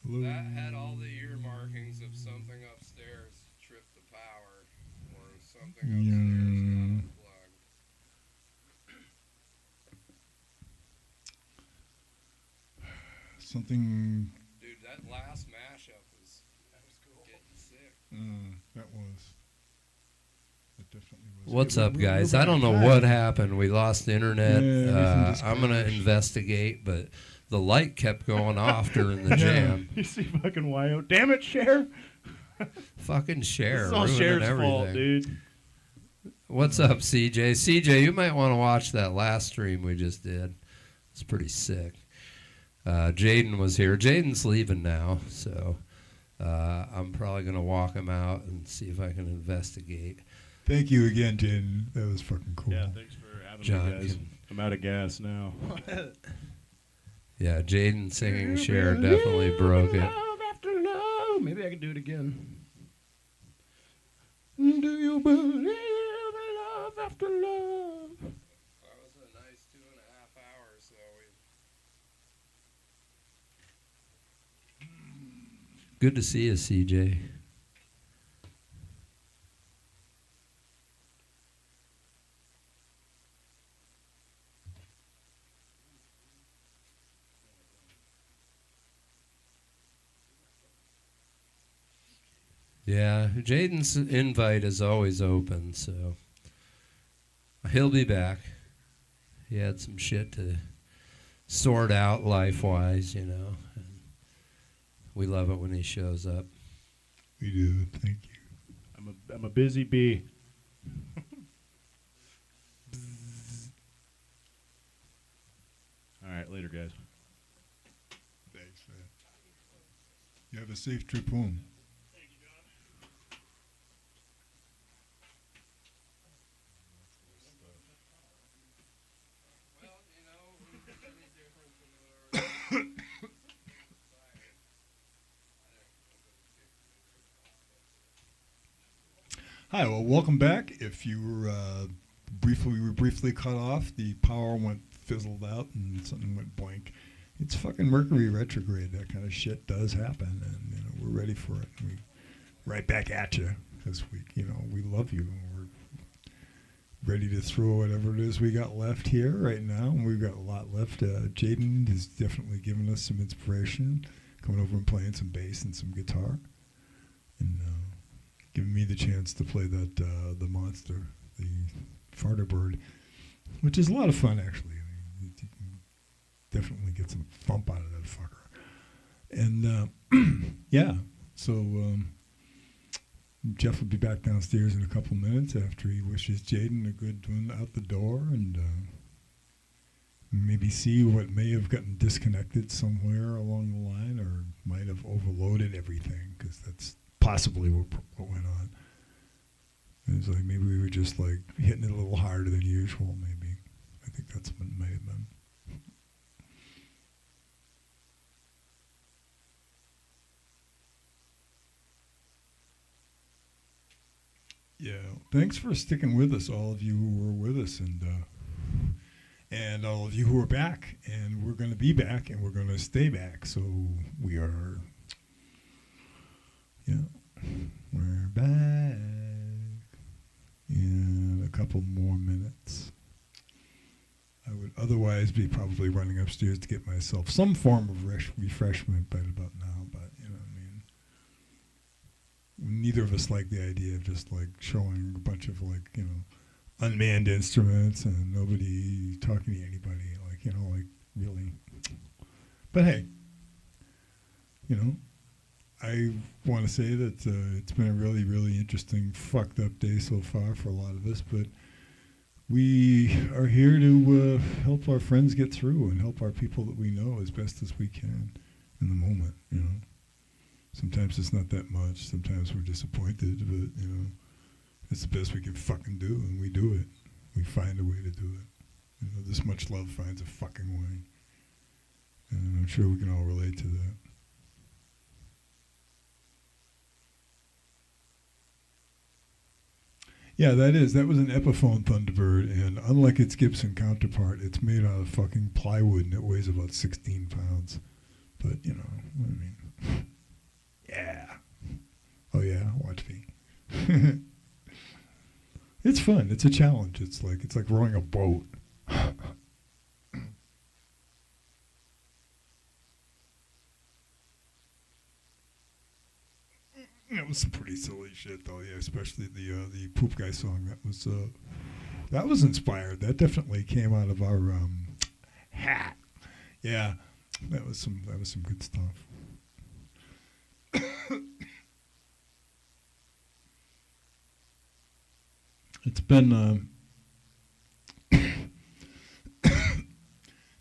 Hello. That had all the earmarkings of something upstairs tripped the power, or something upstairs got Yeah. unplugged. Something. Dude, that last mashup was getting sick. That was. It definitely was. What's Hey, up, guys? we're I don't back. know Hi. what happened. We lost the internet. Yeah, everything just I'm going to crashed. investigate, but the light kept going off during the jam. You see fucking Wyo. Damn it, Cher. Fucking Cher. This is all ruining Cher's everything. fault, dude. What's up, CJ? CJ, you might want to watch that last stream we just did. It's pretty sick. Jaden was here. Jaden's leaving now, so I'm probably going to walk him out and see if I can investigate. Thank you again, Jen. That was fucking cool. Yeah, thanks for having John me, guys. can- I'm out of gas now. Yeah, Jaden singing Cher definitely broke it. Love after love. Maybe I can do it again. Do you believe in love after love? That was a nice 2.5 hours, though. Good to see you, CJ. Yeah, Jaden's invite is always open, so he'll be back. He had some shit to sort out life-wise, you know. And we love it when he shows up. We do. Thank you. I'm a busy bee. All right, later, guys. Thanks, man. You have a safe trip home. Well, you know, it's any different than what Hi, well, welcome back. If you were we were briefly cut off, the power went fizzled out and something went blank. It's fucking Mercury retrograde. That kind of shit does happen, and you know we're ready for it. We right back at you this week. You know we love you. And we're ready to throw whatever it is we got left here right now, and we've got a lot left. Jaden has definitely given us some inspiration, coming over and playing some bass and some guitar, and giving me the chance to play that the monster, the farter bird, which is a lot of fun actually. I mean, you can definitely get some thump out of that fucker. And yeah, so Jeff will be back downstairs in a couple minutes after he wishes Jaden a good one out the door, and maybe see what may have gotten disconnected somewhere along the line, or might have overloaded everything, because that's possibly what went on. It's like maybe we were just like hitting it a little harder than usual. Maybe I think that's what it might have been. Yeah, thanks for sticking with us, all of you who were with us, and all of you who are back. And we're going to be back, and we're going to stay back. So we are, yeah, we're back in a couple more minutes. I would otherwise be probably running upstairs to get myself some form of refreshment by about now, but you know what I mean. Neither of us like the idea of just like showing a bunch of like, you know, unmanned instruments and nobody talking to anybody, like, you know, like really. But hey, you know, I want to say that it's been a really, really interesting, fucked up day so far for a lot of us, but we are here to help our friends get through and help our people that we know as best as we can in the moment, you know. Sometimes it's not that much. Sometimes we're disappointed, but, you know, it's the best we can fucking do, and we do it. We find a way to do it. You know, this much love finds a fucking way. And I'm sure we can all relate to that. Yeah, that was an Epiphone Thunderbird, and unlike its Gibson counterpart, it's made out of fucking plywood, and it weighs about 16 pounds. But, you know, I mean, It's fun. It's a challenge. It's like rowing a boat. It was some pretty silly shit though, yeah. Especially the poop guy song. That was inspired. That definitely came out of our hat. Yeah, that was some good stuff. It's been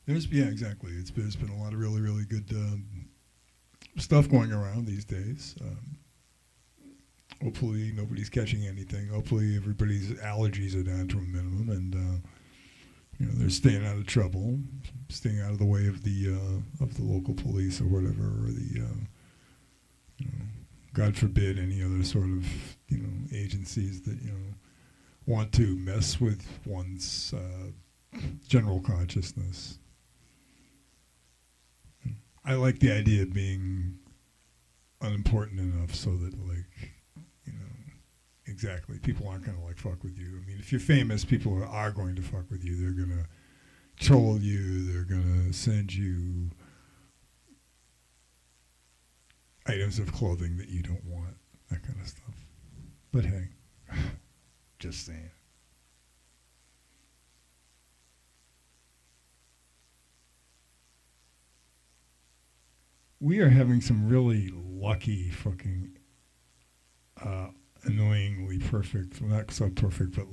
exactly. There's been a lot of really really good stuff going around these days. Hopefully nobody's catching anything. Hopefully everybody's allergies are down to a minimum, and they're staying out of trouble, staying out of the way of the local police or whatever, or the God forbid any other sort of agencies that want to mess with one's general consciousness. I like the idea of being unimportant enough so that exactly people aren't going to fuck with you. I mean, if you're famous, people are going to fuck with you. They're going to troll you. They're going to send you items of clothing that you don't want, that kind of stuff. But hey, just saying. We are having some really lucky fucking annoyingly perfect, well, not so perfect, but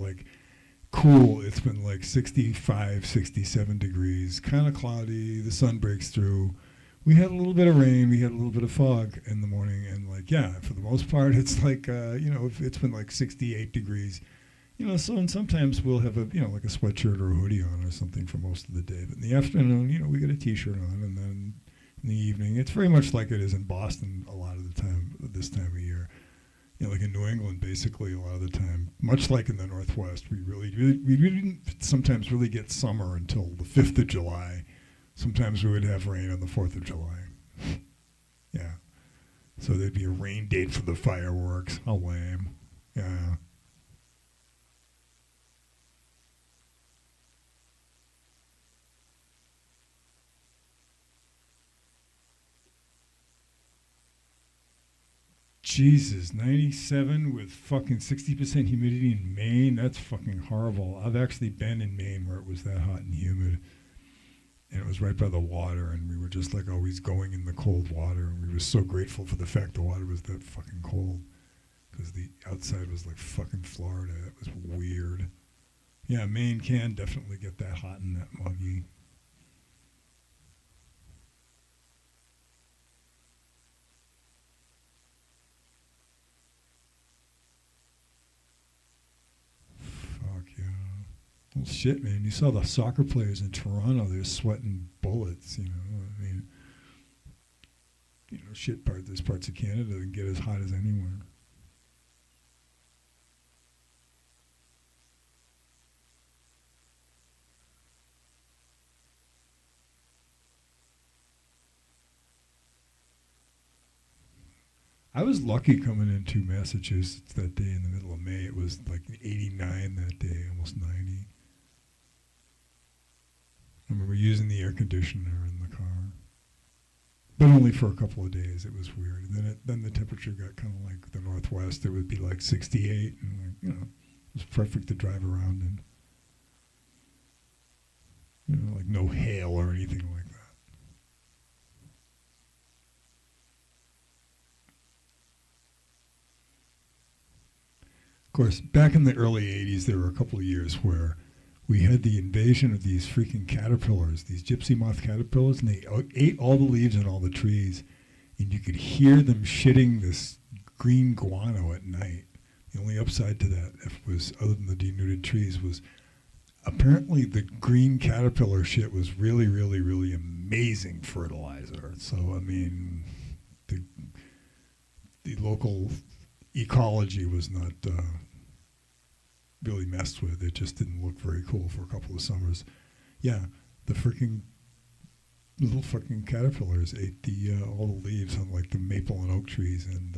cool. It's been 65, 67 degrees, kind of cloudy. The sun breaks through. We had a little bit of rain. We had a little bit of fog in the morning. And for the most part, it's it's been 68 degrees, so, and sometimes we'll have a sweatshirt or a hoodie on or something for most of the day. But in the afternoon, we get a t-shirt on, and then in the evening, it's very much like it is in Boston a lot of the time, this time of year. Like in New England, basically a lot of the time, much like in the Northwest, we didn't sometimes really get summer until the 5th of July. Sometimes we would have rain on the 4th of July. Yeah. So there'd be a rain date for the fireworks. How lame. Yeah. Jesus, 97 with fucking 60% humidity in Maine? That's fucking horrible. I've actually been in Maine where it was that hot and humid. And it was right by the water, and we were just always going in the cold water. And we were so grateful for the fact the water was that fucking cold. Because the outside was like fucking Florida. It was weird. Yeah, Maine can definitely get that hot and that muggy. Well, shit, man. You saw the soccer players in Toronto. They're sweating bullets, I mean, there's parts of Canada that can get as hot as anywhere. I was lucky coming into Massachusetts that day in the middle of May. It was 89 that day, almost 90. I remember using the air conditioner in the car, but only for a couple of days. It was weird. And then the temperature got kind of like the Northwest. It would be 68, and it was perfect to drive around in. No hail or anything like that. Of course, back in the early 80s, there were a couple of years where we had the invasion of these freaking caterpillars, these gypsy moth caterpillars, and they ate all the leaves and all the trees, and you could hear them shitting this green guano at night. The only upside to that, other than the denuded trees, was apparently the green caterpillar shit was really, really, really amazing fertilizer. So, I mean, the local ecology was not really messed with. It just didn't look very cool for a couple of summers. Yeah, the freaking little fucking caterpillars ate all the leaves on the maple and oak trees, and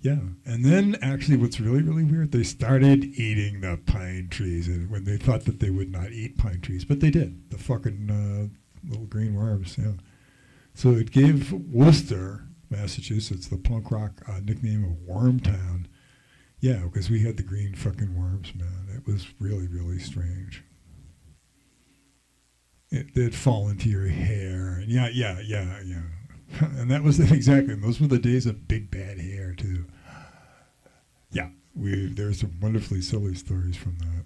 Yeah, and then actually, what's really really weird, they started eating the pine trees, and when they thought that they would not eat pine trees, but they did. The fucking little green worms. Yeah. So it gave Worcester, Massachusetts, the punk rock nickname of Wormtown. Yeah, because we had the green fucking worms, man. It was really really strange. They'd fall into your hair, and yeah. And that was exactly. And those were the days of big bad hair too. Yeah, there's some wonderfully silly stories from that.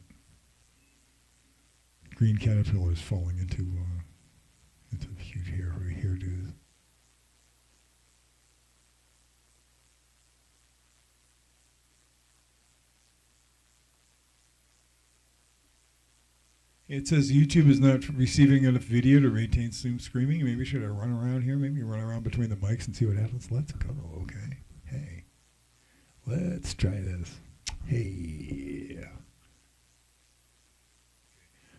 Green caterpillars falling into huge hairdos. It says YouTube is not receiving enough video to maintain Zoom screaming. Maybe should I run around here? Maybe run around between the mics and see what happens. Let's go. Okay. Hey, let's try this. Hey.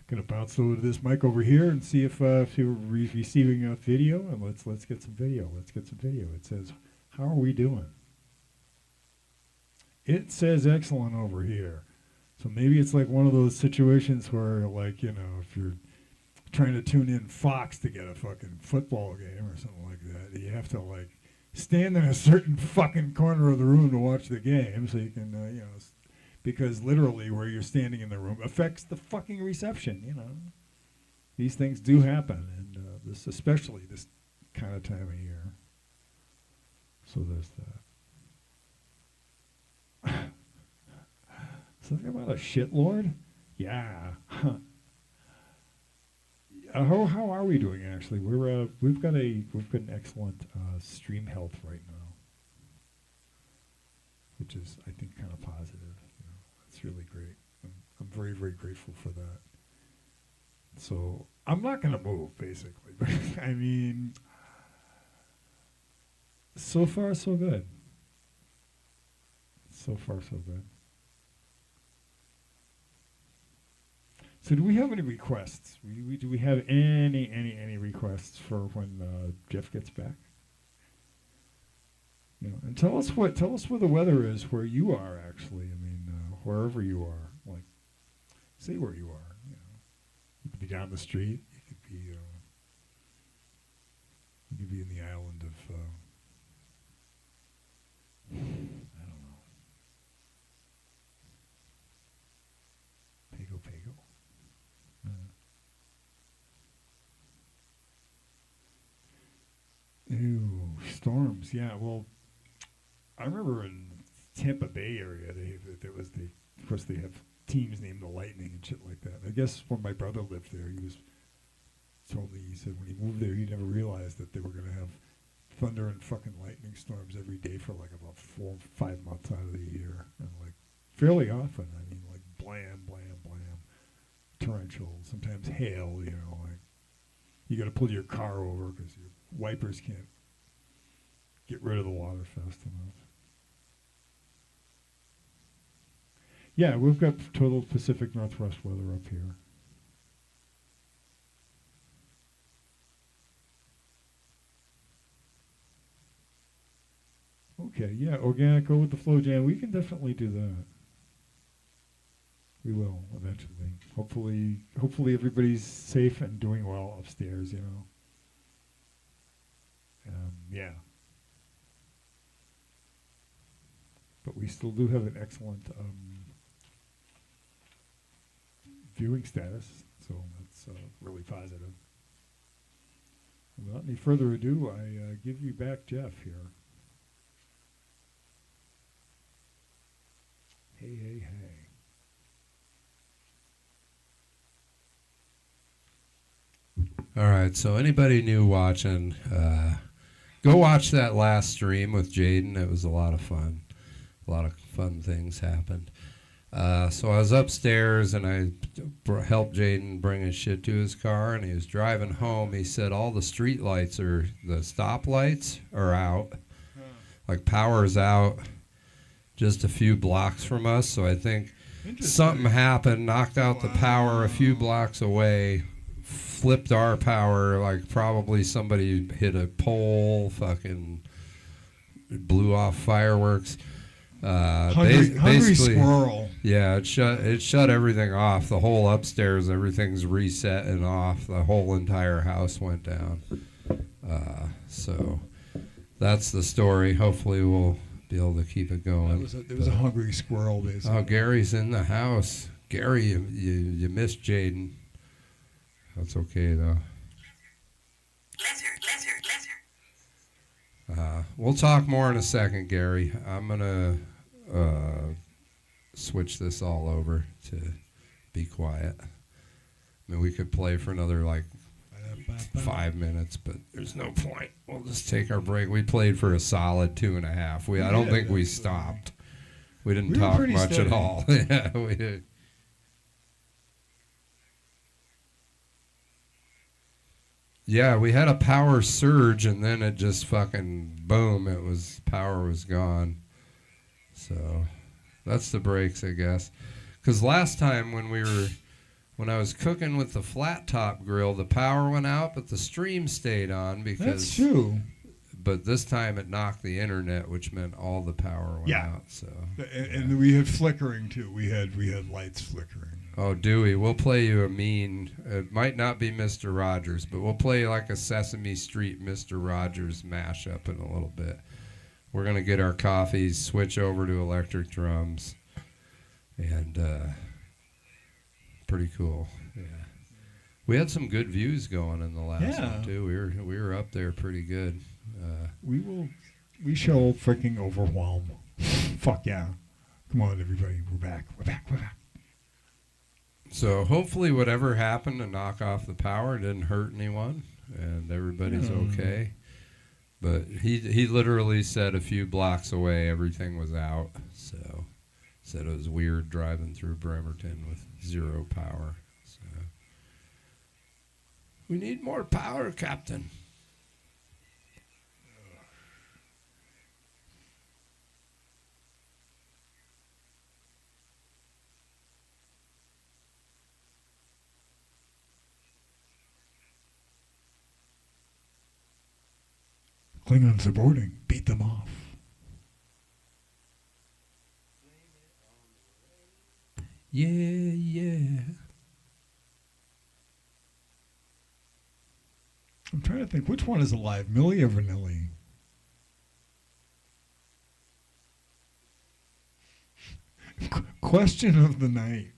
Gonna bounce over to this mic over here and see if you're receiving a video. And let's get some video. Let's get some video. It says, how are we doing? It says excellent over here. So maybe it's like one of those situations where, like, you know, if you're trying to tune in Fox to get a fucking football game or something like that, you have to, like, stand in a certain fucking corner of the room to watch the game so you can, you know, because literally where you're standing in the room affects the fucking reception, you know. These things do happen, and especially this kind of time of year. So there's that. Something about a shitlord? Yeah. How are we doing actually? We've got an excellent stream health right now, which is, I think, kind of positive. You know, it's really great. I'm very very grateful for that. So I'm not gonna move basically, but I mean, so far so good. So far so good. So do we have any requests? Do we have any requests for when Jeff gets back? You know, and tell us where the weather is where you are actually. I mean, wherever you are, like, say where you are. You know, you could be down the street. You could be in the island of I don't know, Pago. Ew, storms. Yeah, well, I remember in Tampa Bay area, of course they have teams named the Lightning and shit like that. I guess when my brother lived there, he said when he moved there, he never realized that they were going to have thunder and fucking lightning storms every day for like about 4 or 5 months out of the year, and like fairly often. I mean, like blam, torrential, sometimes hail. You know, like you got to pull your car over because your wipers can't get rid of the water fast enough. Yeah, we've got total Pacific Northwest weather up here. Okay, yeah, organic, go with the flow, Jan. We can definitely do that. We will eventually. Hopefully everybody's safe and doing well upstairs, you know. Yeah. But we still do have an excellent viewing status, so that's really positive. Without any further ado, I give you back Jeff here. Hey. All right, so anybody new watching, go watch that last stream with Jaden. It was a lot of fun. A lot of fun things happened. So I was upstairs and I helped Jaden bring his shit to his car, and he was driving home. He said all the street lights the stoplights are out. Like power's out just a few blocks from us. So I think something happened, knocked out the power a few blocks away, flipped our power, like probably somebody hit a pole, fucking blew off fireworks. Hungry basically, squirrel. yeah, it shut everything off. The whole upstairs, everything's reset and off. The whole entire house went down. So that's the story. Hopefully we'll be able to keep it going. It was a hungry squirrel, basically. Oh, Gary's in the house. Gary, you missed Jaden. That's okay though. We'll talk more in a second, Gary. I'm gonna switch this all over to be quiet. I mean, we could play for another like 5 minutes, but there's no point. We'll just take our break. We played for a solid 2.5. I don't think we stopped. We didn't talk much at all. Yeah, we did. Yeah, we had a power surge, and then it just fucking boom. Power was gone. So that's the breaks, I guess. Because last time when I was cooking with the flat top grill, the power went out, but the stream stayed on because. That's true. But this time it knocked the internet, which meant all the power went out. So. And we had flickering too. We had lights flickering. Oh, Dewey, we'll play you a mean. It might not be Mr. Rogers, but we'll play you like a Sesame Street Mr. Rogers mashup in a little bit. We're gonna get our coffees, switch over to electric drums, and pretty cool. Yeah, we had some good views going in the last one too. We were up there pretty good. We shall freaking overwhelm. Fuck yeah! Come on, everybody, we're back. So hopefully whatever happened to knock off the power didn't hurt anyone and everybody's okay. But he literally said a few blocks away everything was out. So said it was weird driving through Bremerton with zero power. So we need more power, Captain. Klingons are boarding. Beat them off. Yeah. I'm trying to think, which one is alive, Millie or Vanilli? Question of the night.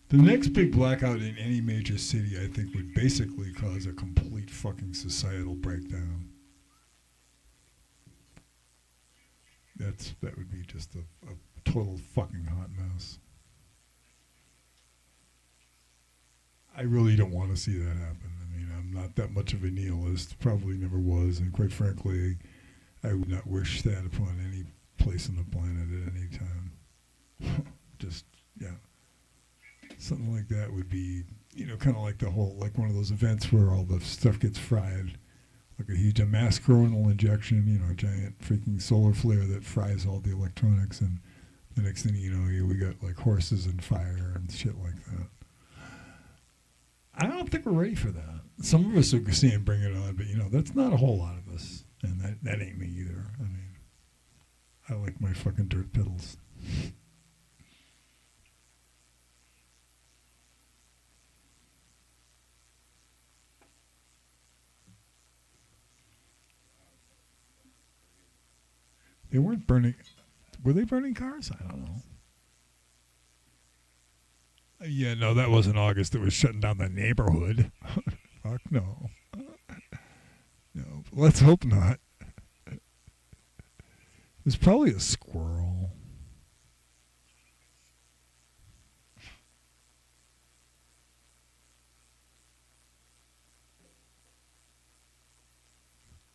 The next big blackout in any major city, I think, would basically cause a complete fucking societal breakdown. That would be just a total fucking hot mess. I really don't want to see that happen. I mean, I'm not that much of a nihilist, probably never was, and quite frankly, I would not wish that upon any place on the planet at any time. Just, yeah. Something like that would be, kind of like like one of those events where all the stuff gets fried. Like a mass coronal injection, a giant freaking solar flare that fries all the electronics, and the next thing you know, we got like horses and fire and shit like that. I don't think we're ready for that. Some of us are saying bring it on, but that's not a whole lot of us, and that ain't me either. I mean, I like my fucking dirt pedals. They weren't burning. Were they burning cars? I don't know. Yeah, no, that wasn't August. It was shutting down the neighborhood. Fuck no. No, let's hope not. It was probably a squirrel.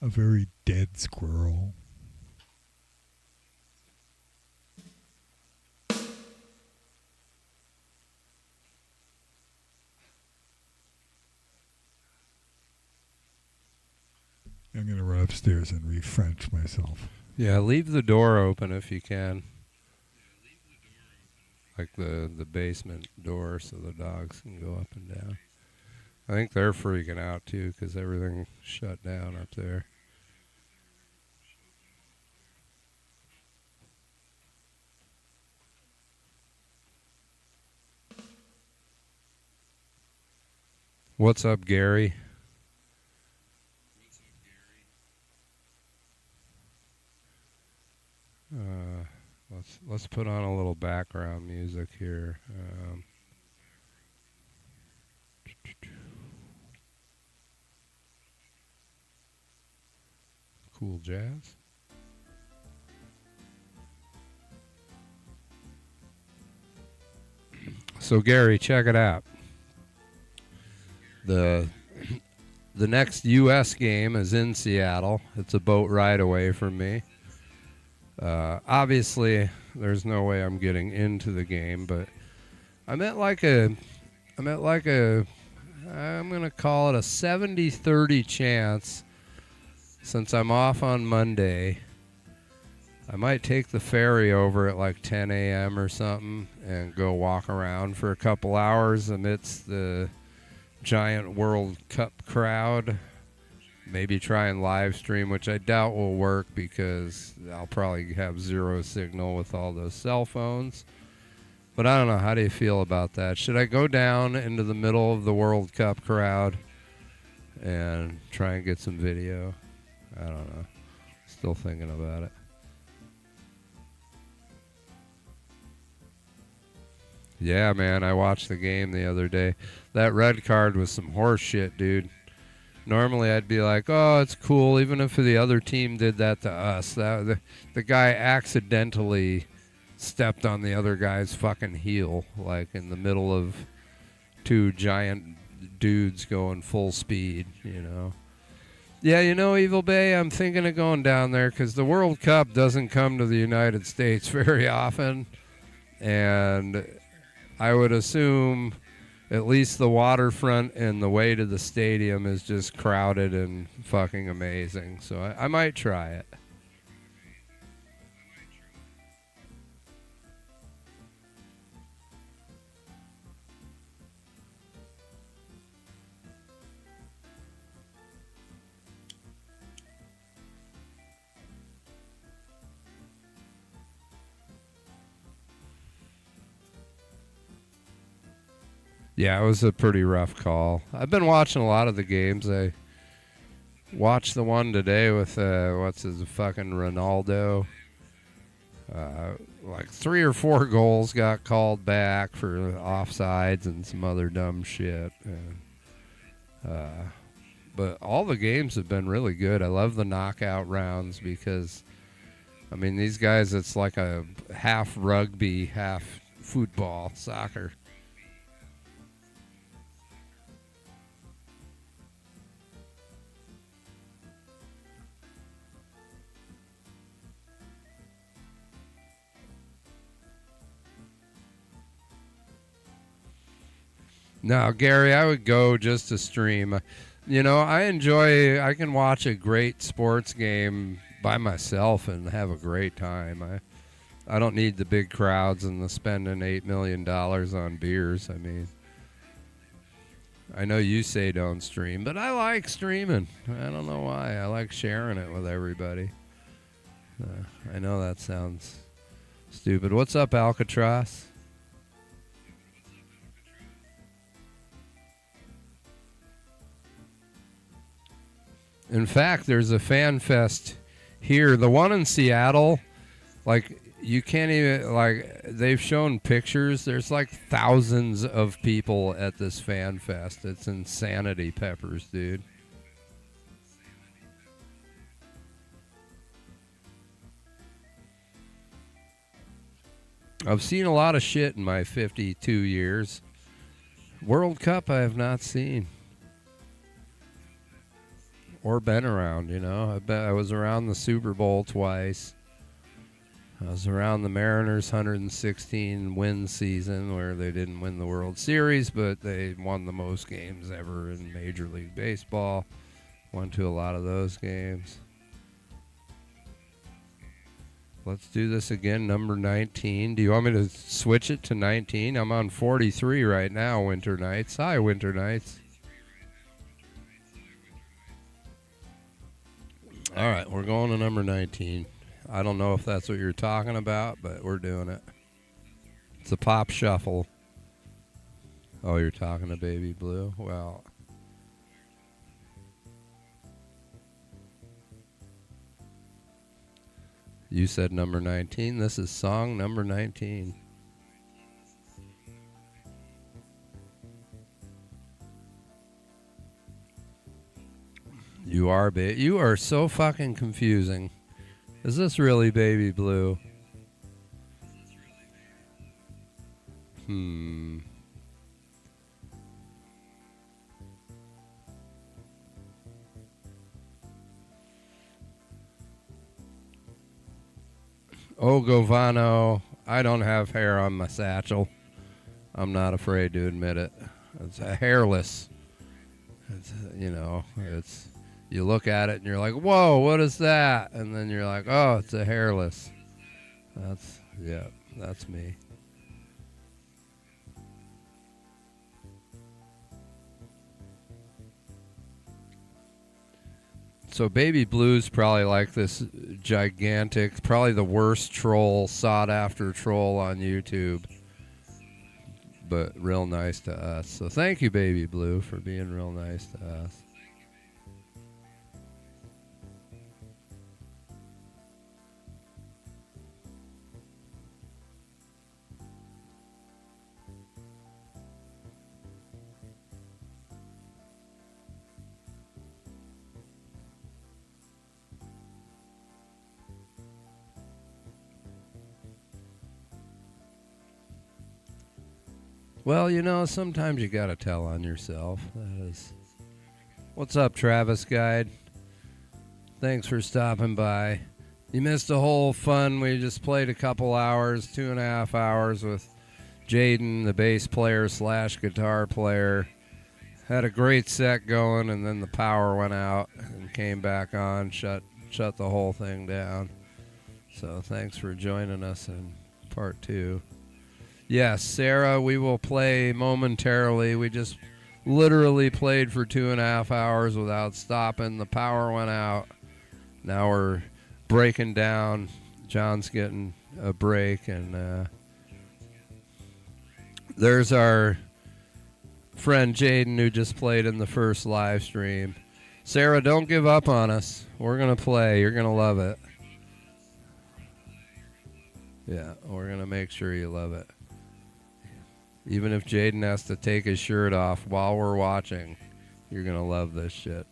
A very dead squirrel. I'm going to run upstairs and refrench myself. Yeah, leave the door open if you can. like the basement door so the dogs can go up and down. I think they're freaking out too because everything shut down up there. What's up, Gary? Let's put on a little background music here. Cool jazz. So Gary, check it out. The next U.S. game is in Seattle. It's a boat ride away from me. Obviously, there's no way I'm getting into the game, but I'm at like a I'm gonna call it a 70-30 chance. Since I'm off on Monday, I might take the ferry over at like 10 a.m. or something and go walk around for a couple hours amidst the giant World Cup crowd. Maybe try and live stream, which I doubt will work because I'll probably have zero signal with all those cell phones. But I don't know. How do you feel about that? Should I go down into the middle of the World Cup crowd and try and get some video? I don't know. Still thinking about it. Yeah, man, I watched the game the other day. That red card was some horse shit, dude. Normally I'd be like, oh, it's cool, even if the other team did that to us. The guy accidentally stepped on the other guy's fucking heel, like in the middle of two giant dudes going full speed, you know. Yeah, you know, Evil Bay, I'm thinking of going down there because the World Cup doesn't come to the United States very often. And I would assume at least the waterfront and the way to the stadium is just crowded and fucking amazing. So I might try it. Yeah, it was a pretty rough call. I've been watching a lot of the games. I watched the one today with what's his fucking Ronaldo. Like 3 or 4 goals got called back for offsides and some other dumb shit. But all the games have been really good. I love the knockout rounds because, I mean, these guys, it's like a half rugby, half football, soccer. No, Gary, I would go just to stream. You know, I can watch a great sports game by myself and have a great time. I don't need the big crowds and the spending $8 million on beers. I mean, I know you say don't stream, but I like streaming. I don't know why. I like sharing it with everybody. I know that sounds stupid. What's up, Alcatraz? In fact, there's a fan fest here. The one in Seattle, like, you can't even, like, they've shown pictures. There's like thousands of people at this fan fest. It's insanity peppers, dude. I've seen a lot of shit in my 52 years. World Cup I have not seen. Or been around, you know. I was around the Super Bowl twice. I was around the Mariners' 116 win season where they didn't win the World Series, but they won the most games ever in Major League Baseball. Went to a lot of those games. Let's do this again, number 19. Do you want me to switch it to 19? I'm on 43 right now, Winter Nights. Hi, Winter Nights. All right, we're going to number 19. I don't know if that's what you're talking about, but we're doing it. It's a pop shuffle. Oh, you're talking to Baby Blue? Well, you said number 19. This is song number 19. You are so fucking confusing. Is this really Baby Blue? Oh, Govano, I don't have hair on my satchel. I'm not afraid to admit it. It's a hairless. It's, it's, you look at it and you're like, whoa, what is that? And then you're like, oh, it's a hairless. That's me. So Baby Blue's probably like this gigantic, probably the worst troll, sought-after troll on YouTube. But real nice to us. So thank you, Baby Blue, for being real nice to us. Well, sometimes you gotta tell on yourself. That is. What's up, Travis Guide? Thanks for stopping by. You missed the whole fun. We just played a couple hours, 2.5 hours with Jaden, the bass player / guitar player. Had a great set going, and then the power went out and came back on, shut the whole thing down. So thanks for joining us in part 2. Yes, Sarah, we will play momentarily. We just literally played for 2.5 hours without stopping. The power went out. Now we're breaking down. John's getting a break. And there's our friend Jaden who just played in the first live stream. Sarah, don't give up on us. We're going to play. You're going to love it. Yeah, we're going to make sure you love it. Even if Jaden has to take his shirt off while we're watching, you're going to love this shit.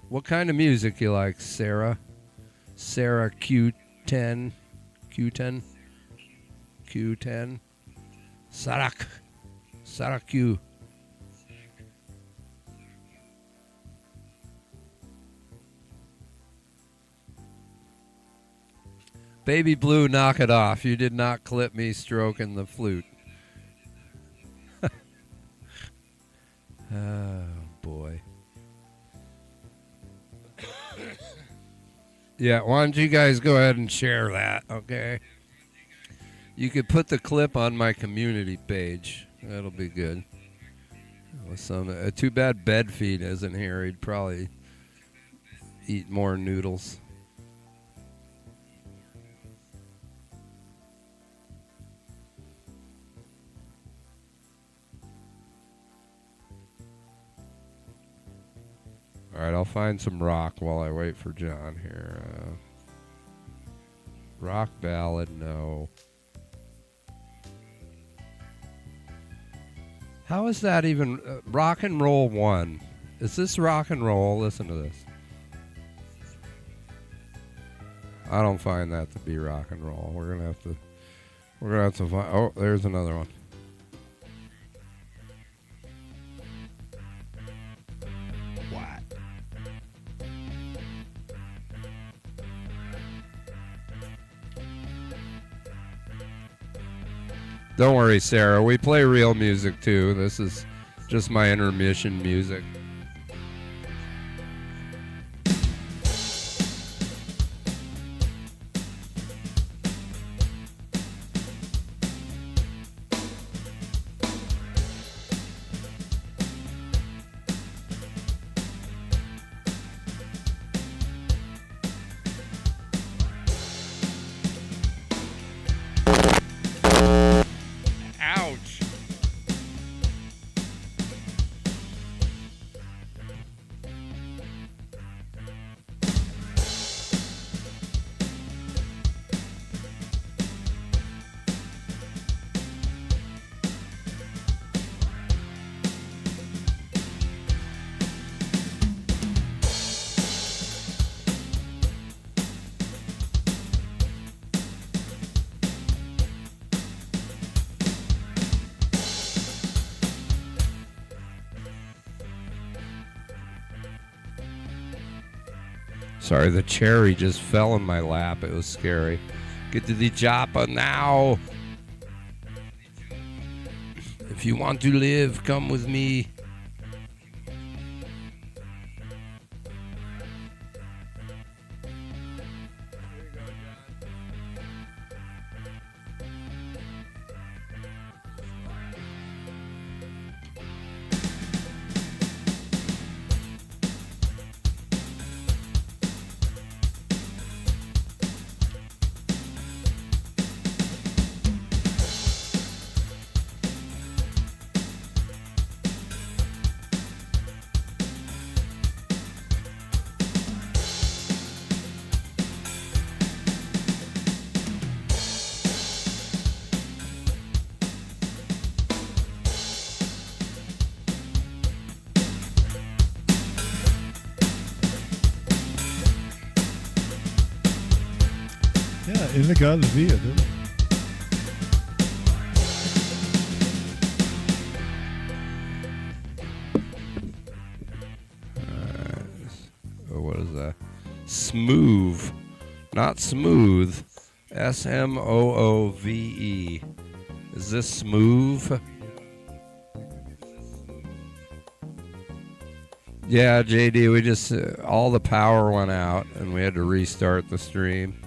What kind of music you like, Sarah? Sarah Q10? Q10? Q10? Sarah Q. Baby Blue, knock it off. You did not clip me stroking the flute. Oh, boy. Yeah, why don't you guys go ahead and share that, okay? You could put the clip on my community page. That'll be good. Too bad Bedfeed isn't here. He'd probably eat more noodles. All right, I'll find some rock while I wait for John here. Rock ballad, no. How is that even rock and roll 1? Is this rock and roll? Listen to this. I don't find that to be rock and roll. We're gonna have to find. Oh, there's another one. Don't worry, Sarah. We play real music, too. This is just my intermission music. Sorry, the cherry just fell in my lap. It was scary. Get to the chopper now. If you want to live, come with me. Ja, illegales Bier. Du. What is that? Smooth. Not smooth. SMOOVE. Is this smooth? Yeah, JD, we just, all the power went out and we had to restart the stream.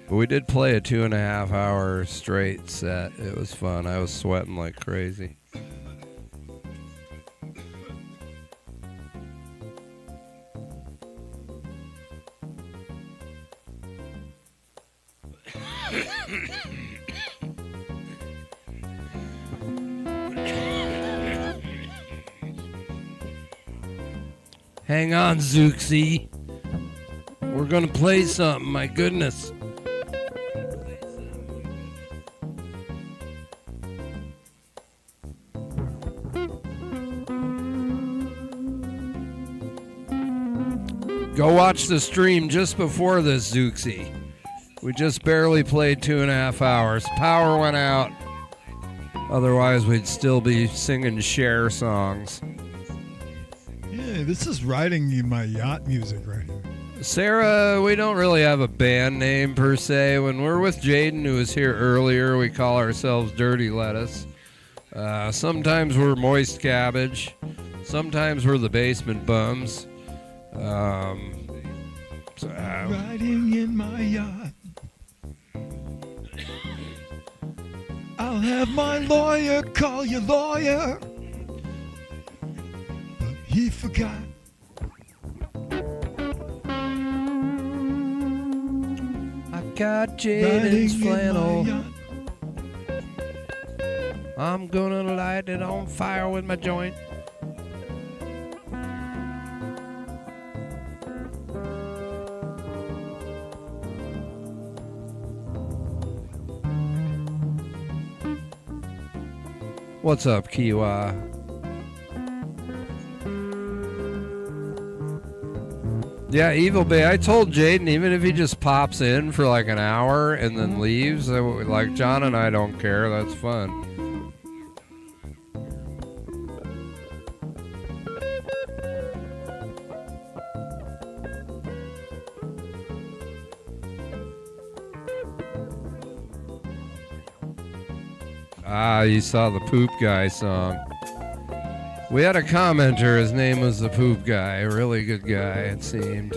But we did play a 2.5 hour straight set. It was fun. I was sweating like crazy. Hang on, Zooksy. We're gonna play something, my goodness. Go watch the stream just before this, Zooksy. We just barely played 2.5 hours. Power went out. Otherwise, we'd still be singing Cher songs. Yeah, this is riding my yacht music right here. Sarah, we don't really have a band name per se. When we're with Jaden, who was here earlier, we call ourselves Dirty Lettuce. Sometimes we're Moist Cabbage. Sometimes we're the Basement Bums. Riding in my yacht. I'll have my lawyer call your lawyer. But he forgot. I got Riding Jaden's in flannel. my yacht. I'm gonna light it on fire with my joint. What's up, Kiwa? Yeah, Evil Bay. I told Jaden even if he just pops in for like an hour and then leaves, like John and I don't care. That's fun. Ah, you saw the Poop Guy song. We had a commenter, his name was the Poop Guy. A really good guy, it seemed.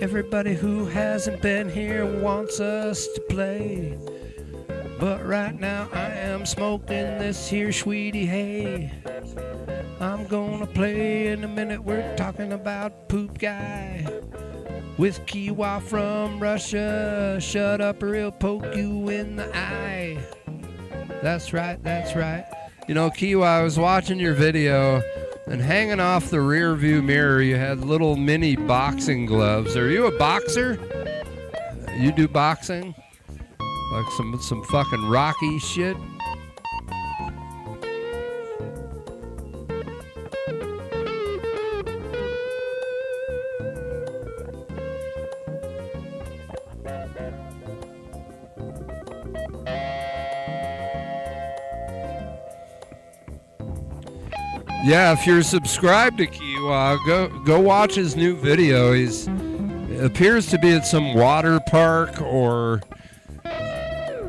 Everybody who hasn't been here wants us to play. But right now I am smoking this here sweetie hay. I'm gonna play in a minute. We're talking about Poop Guy with Kiwa from Russia. Shut up or he'll poke you in the eye. That's right, that's right. You know, Kiwa, I was watching your video and hanging off the rear view mirror you had little mini boxing gloves. Are you a boxer? You do boxing? Like some fucking Rocky shit. Yeah, if you're subscribed to Kiwa, go watch his new video. It appears to be at some water park or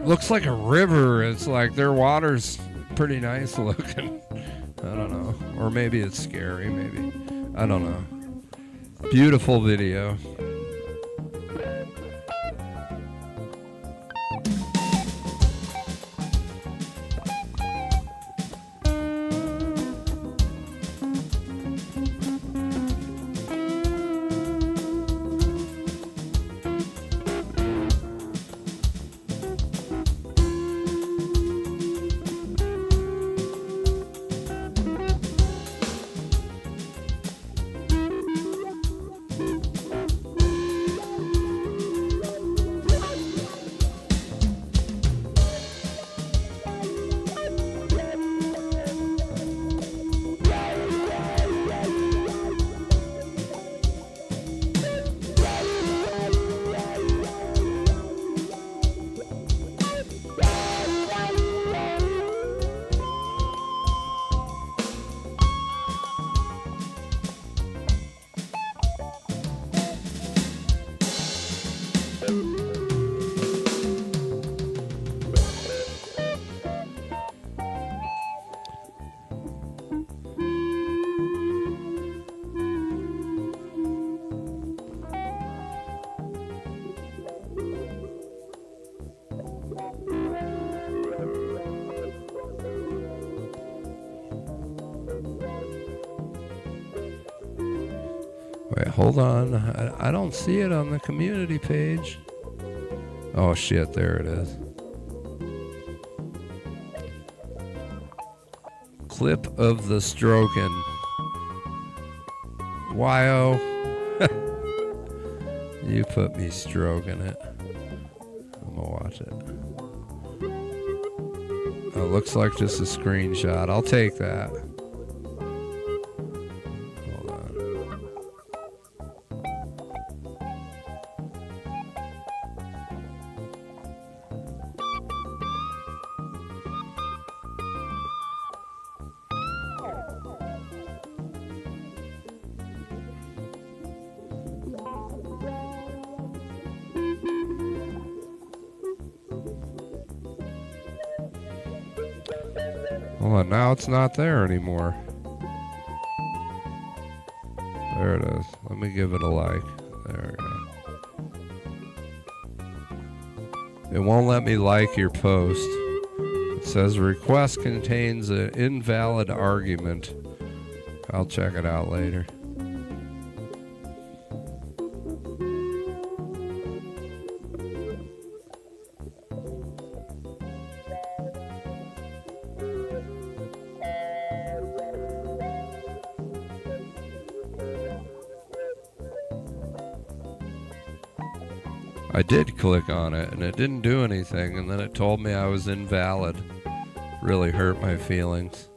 looks like a river. It's like their water's pretty nice looking. I don't know. Or maybe it's scary, maybe. I don't know. Beautiful video. Wait, hold on. I don't see it on the community page. Oh shit, there it is. Clip of the stroking. Wyo. You put me stroking it. I'm gonna watch it. Oh, looks like just a screenshot. I'll take that. Hold on. Hold on, now it's not there anymore. There it is. Let me give it a like. There we go. It won't let me like your post. It says request contains an invalid argument. I'll check it out later. I did click on it and it didn't do anything, and then it told me I was invalid. Really hurt my feelings.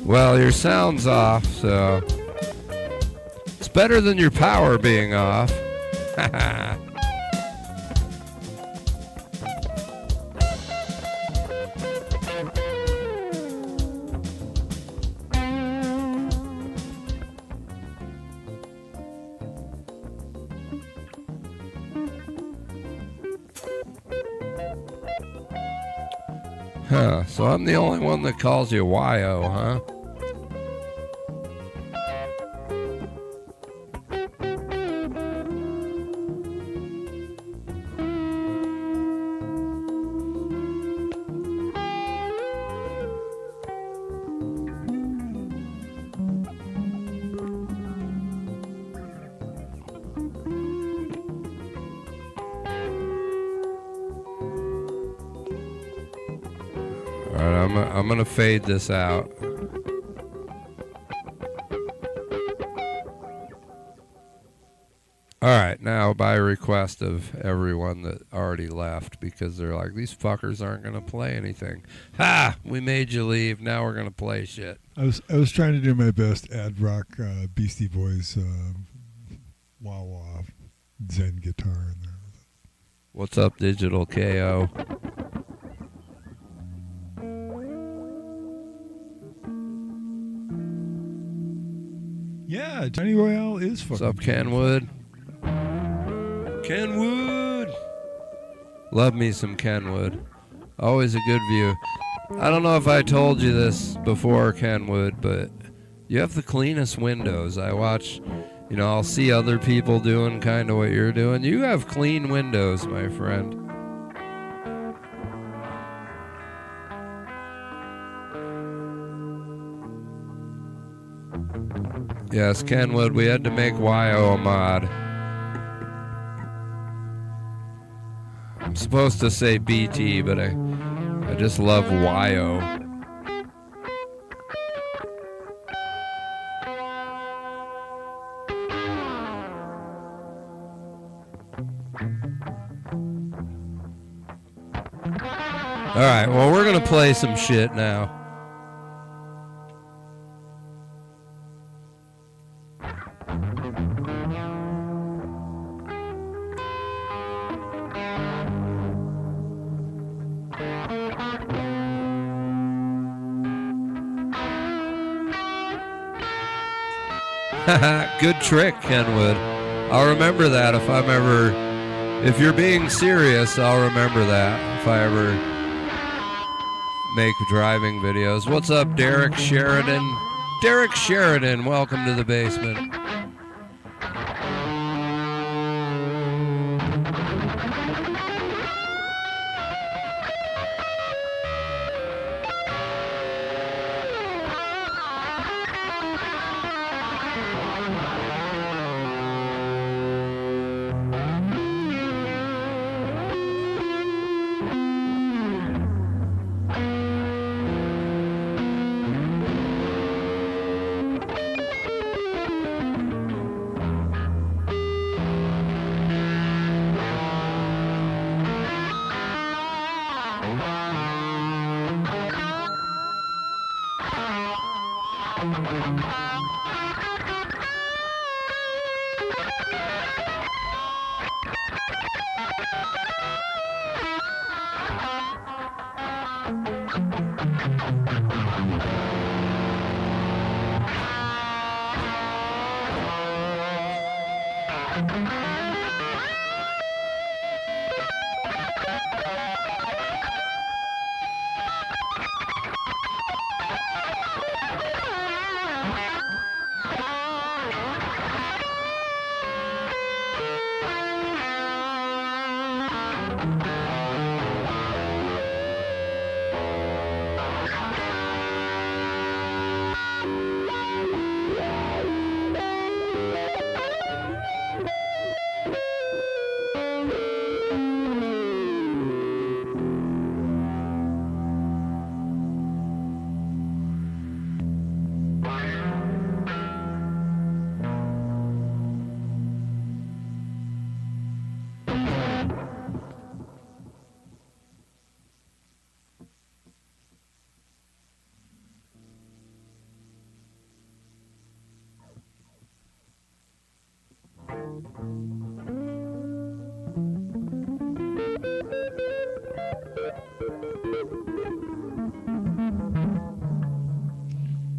Well, your sound's off, so it's better than your power being off. Huh, so I'm the only one that calls you Wyo, huh? Alright, I'm gonna fade this out. All right, now by request of everyone that already left, because they're like, these fuckers aren't going to play anything. Ha! We made you leave. Now we're going to play shit. I was trying to do my best ad rock Beastie Boys wah wah Zen guitar in there. What's up, Digital KO? Yeah, Johnny Royale is fucking. What's up, Kenwood? Kenwood! Love me some Kenwood. Always a good view. I don't know if I told you this before, Kenwood, but you have the cleanest windows. I watch, I'll see other people doing kind of what you're doing. You have clean windows, my friend. Yes, Kenwood, we had to make YO a mod. I'm supposed to say BT, but I just love YO. Alright, well, we're gonna play some shit now. Good trick, Kenwood. I'll remember that if you're being serious, I'll remember that if I ever make driving videos. What's up, Derek Sheridan? Derek Sheridan, welcome to the basement.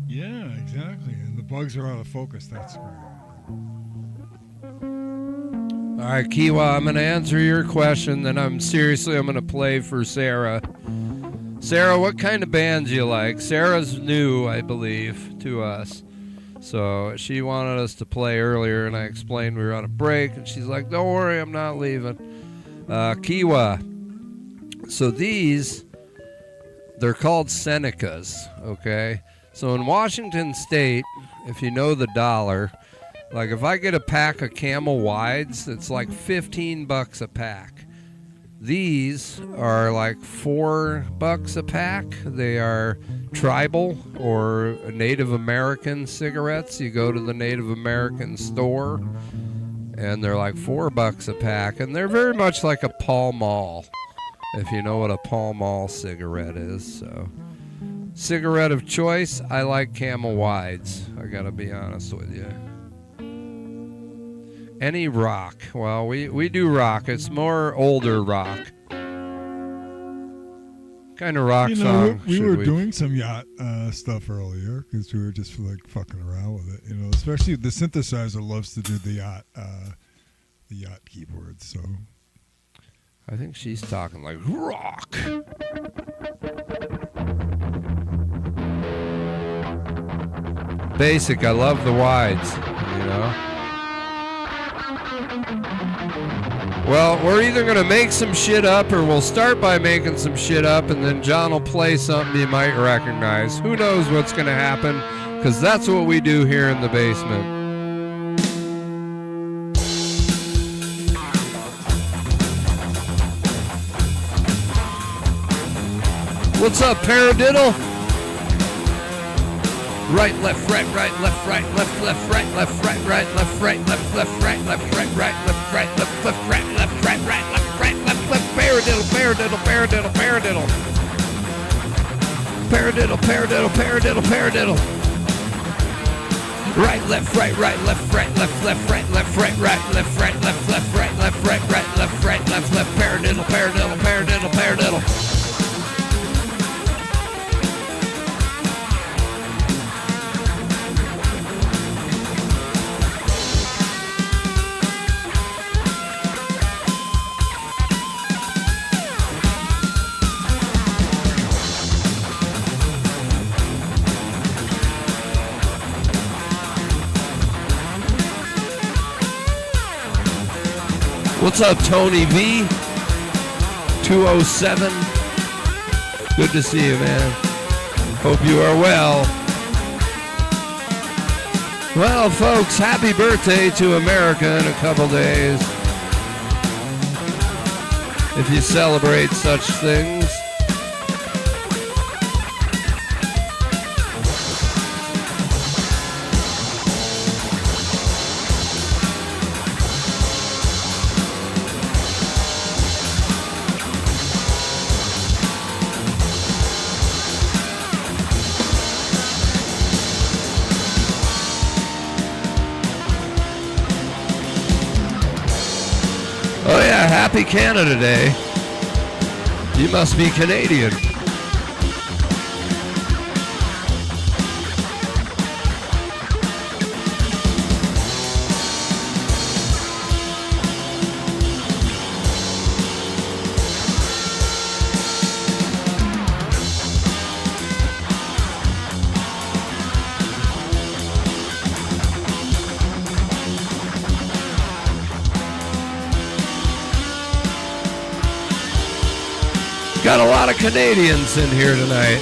Yeah, exactly. And the bugs are out of focus. That's great. All right, Kiwa, I'm going to answer your question, then I'm going to play for Sarah. Sarah, what kind of bands do you like? Sarah's new, I believe, to us. So she wanted us to play earlier, and I explained we were on a break, and she's like, don't worry, I'm not leaving. Kiwa. So they're called Senecas, okay? So in Washington State, if you know the dollar, like if I get a pack of Camel Wides, it's like $15 a pack. These are like $4 a pack. They are tribal or Native American cigarettes. You go to the Native American store and they're like $4 a pack, and they're very much like a Pall Mall, if you know what a Pall Mall cigarette is. So, cigarette of choice, I like Camel Wides. I gotta be honest with you. Any rock? Well, we do rock. It's more older rock. Kind of rock song. We were doing some yacht stuff earlier because we were just like fucking around with it. Especially the synthesizer loves to do the yacht keyboards. So I think she's talking like rock. Basic. I love the wides. Well, we're either going to make some shit up or we'll start by making some shit up and then John will play something you might recognize. Who knows what's going to happen, because that's what we do here in the basement. What's up, Paradiddle? Right, left, right, left, right, left, right, left, right, left, right, left, right, left, right, left, right, left, right, left, right, left, paradiddle, paradiddle, paradiddle, paradiddle. Paradiddle, paradiddle, paradiddle, paradiddle. Right, left, right, left, right, left, right, left, right, left, right, left, right, left, right, left, paradiddle, paradiddle, paradiddle, paradiddle. What's up, Tony V? 207. Good to see you, man. Hope you are well. Well, folks, happy birthday to America in a couple days. If you celebrate such things. Oh yeah, happy Canada Day. You must be Canadian. Got a lot of Canadians in here tonight.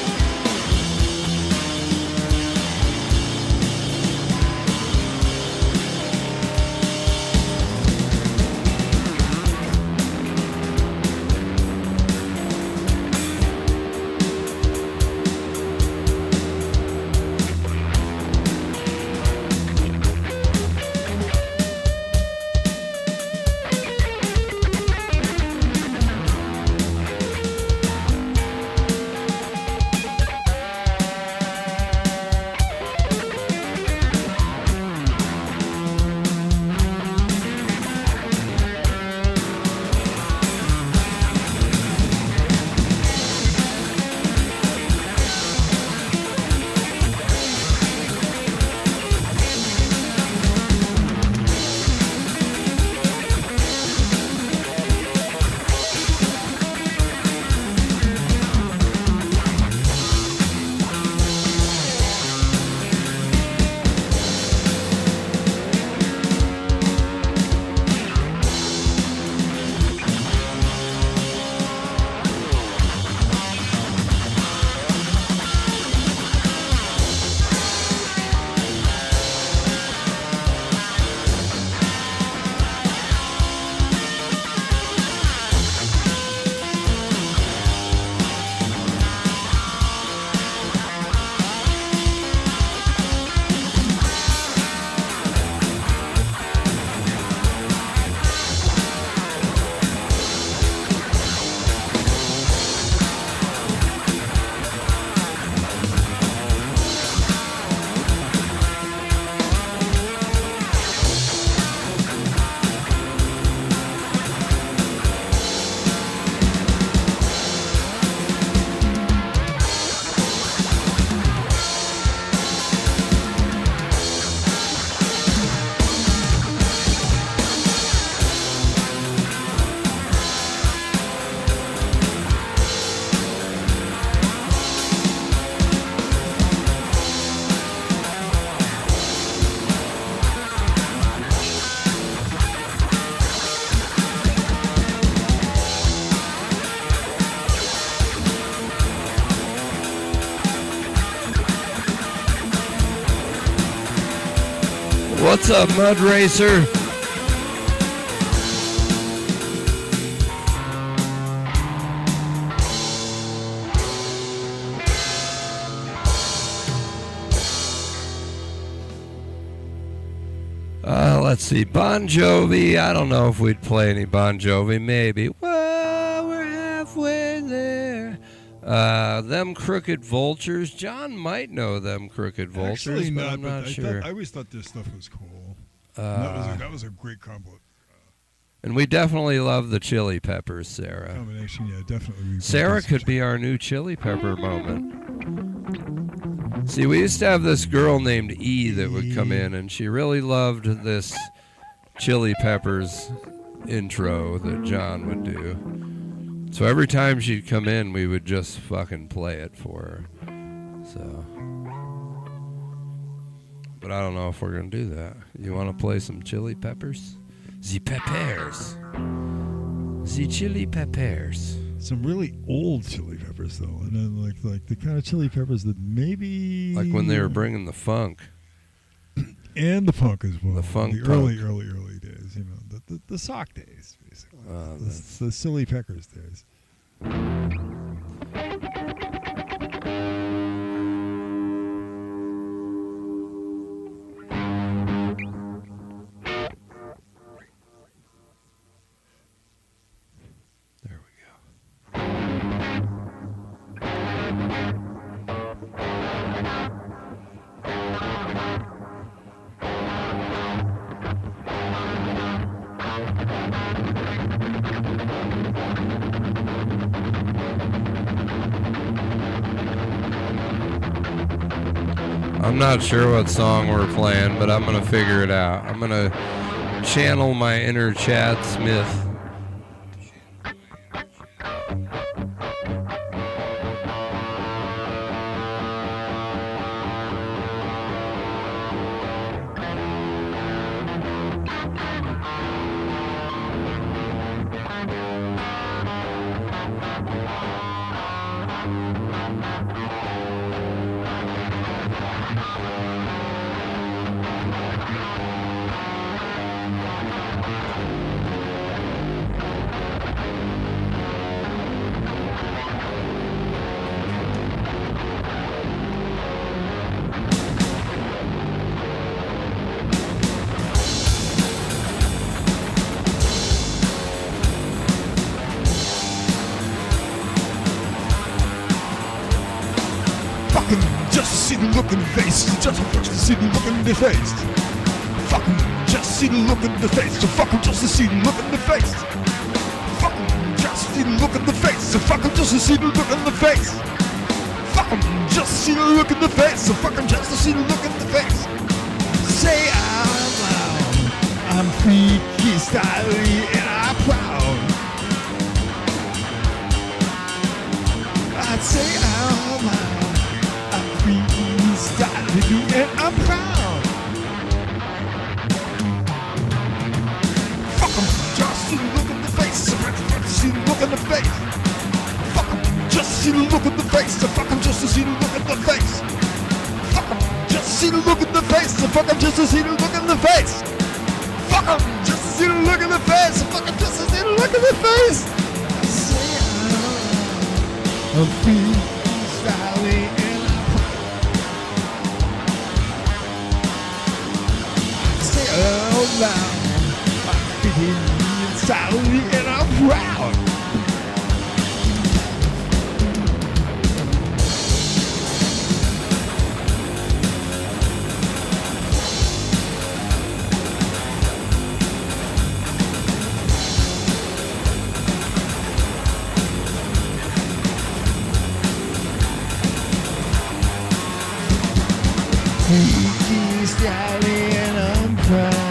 What's up, Mud Racer? Let's see, Bon Jovi. I don't know if we'd play any Bon Jovi. Maybe. Well, we're halfway there. Them Crooked Vultures. John might know Them Crooked Vultures, Actually but not, I'm but not sure. I always thought this stuff was cool. That was a great And we definitely love the Chili Peppers, Sarah. combination. Yeah, definitely. Sarah could be our new Chili Pepper moment. See, we used to have this girl named E that would come in, and she really loved this Chili Peppers intro that John would do. So every time she'd come in, we would just fucking play it for her. So, but I don't know if we're gonna do that. You want to play some Chili Peppers? The Peppers. The Chili Peppers. Some really old Chili Peppers though, and then like the kind of Chili Peppers that maybe Like when they were bringing the funk. and the funk as well. The funk the early days, you know, the sock days, basically. The Silly Peckers days. There we go. I'm not sure what song we're playing, but I'm going to figure it out. I'm going to channel my inner Chad Smith. Just to see the look in the face, just to see the look in the face. Fuck 'em, just see the look in the face, so fuck 'em just to see the look in the face. Fuck 'em, just to see the look in the face, so fuck 'em just to see the look in the face. Fuck 'em, just to see the look in the face, so fuck 'em just to see the look in the face. Say out loud, I'm freaky, stylish, and I'm proud. I'd say out loud, and I'm proud. Fuck 'em, just see the look in the face. See the look in the face. Fuck 'em, just see the look in the face. Fuck 'em, just to see the look in the face. Fuck 'em, just see the look in the face. Fuck 'em, just to see the look in the face. Fuck 'em, just to see the look in the face. Fuck 'em, just to see the look in the face. I say I'm free, styling. I'm feeling inside and I'm proud. He's styling and I'm proud.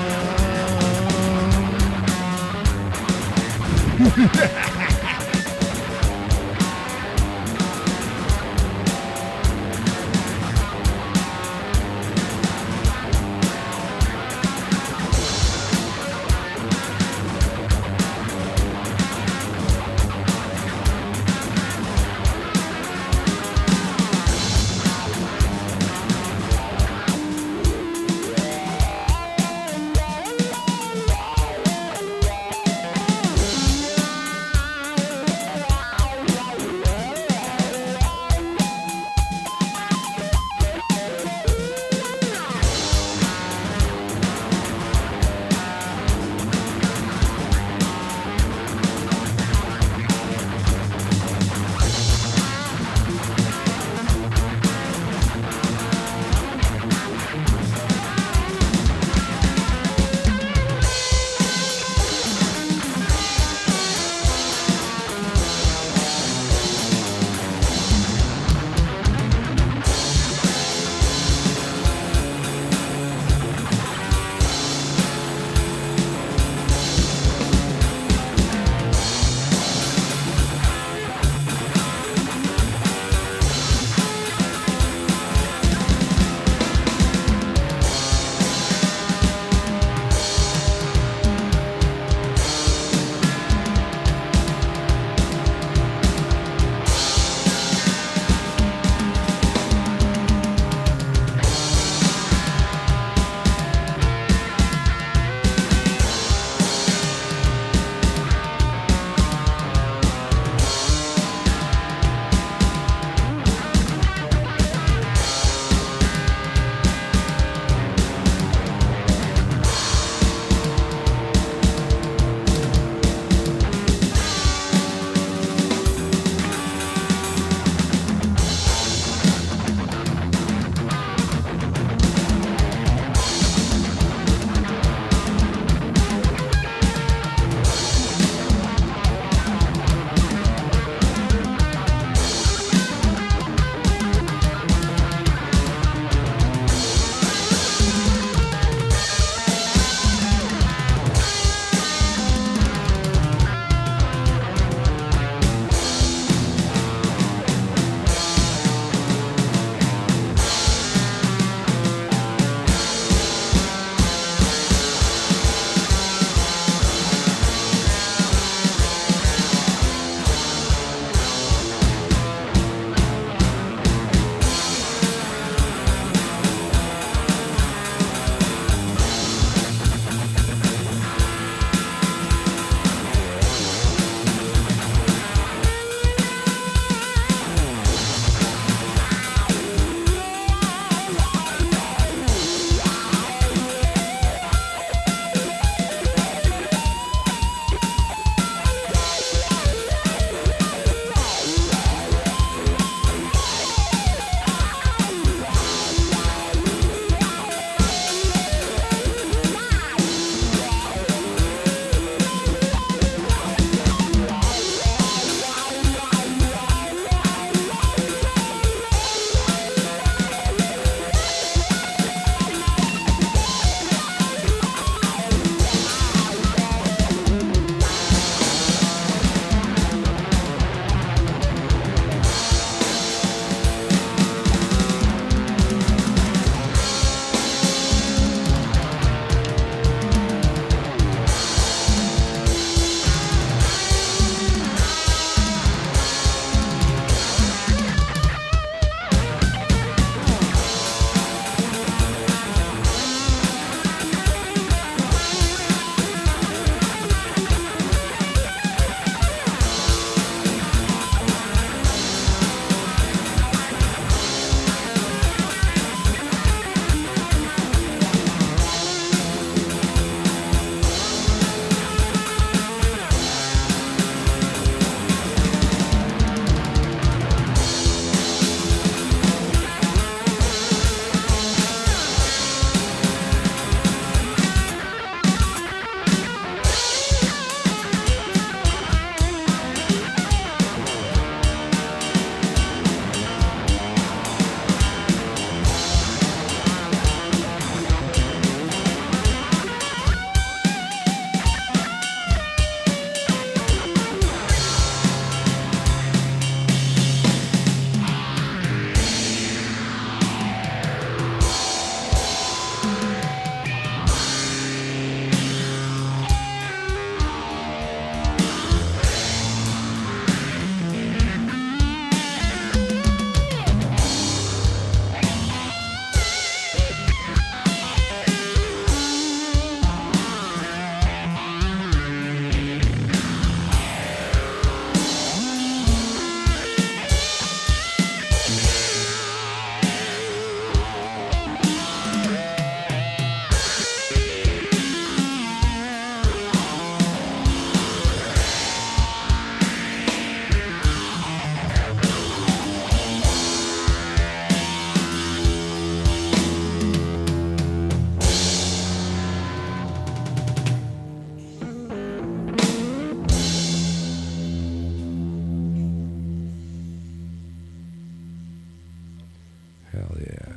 Hell yeah.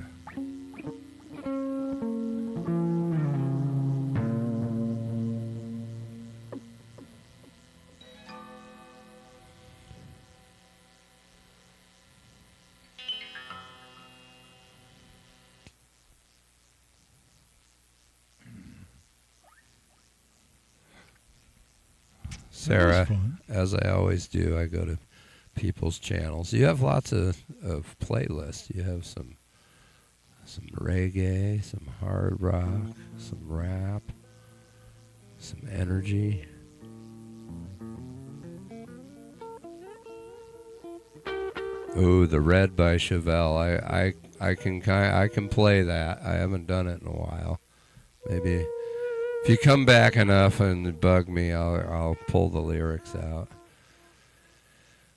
Sarah, fun. as I always do, I go to people's channels. You have lots of playlists. You have some reggae, some hard rock, some rap, some energy. Ooh, the Red by Chevelle. I can play that. I haven't done it in a while. Maybe if you come back enough and bug me, I'll pull the lyrics out.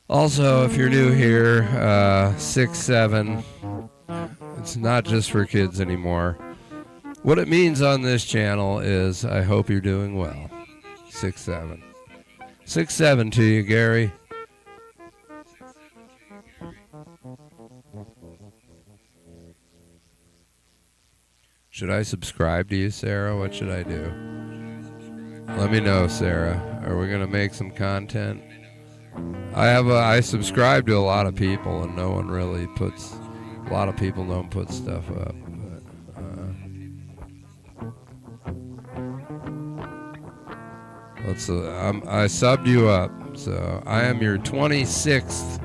Also, if you're new here, 6-7. It's not just for kids anymore. What it means on this channel is I hope you're doing well. 6-7. 6-7 to you, Gary. Should I subscribe to you, Sarah? What should I do? Let me know, Sarah. Are we gonna make some content? I subscribe to a lot of people, and no one really puts. A lot of people don't put stuff up. But, I subbed you up, so I am your 26th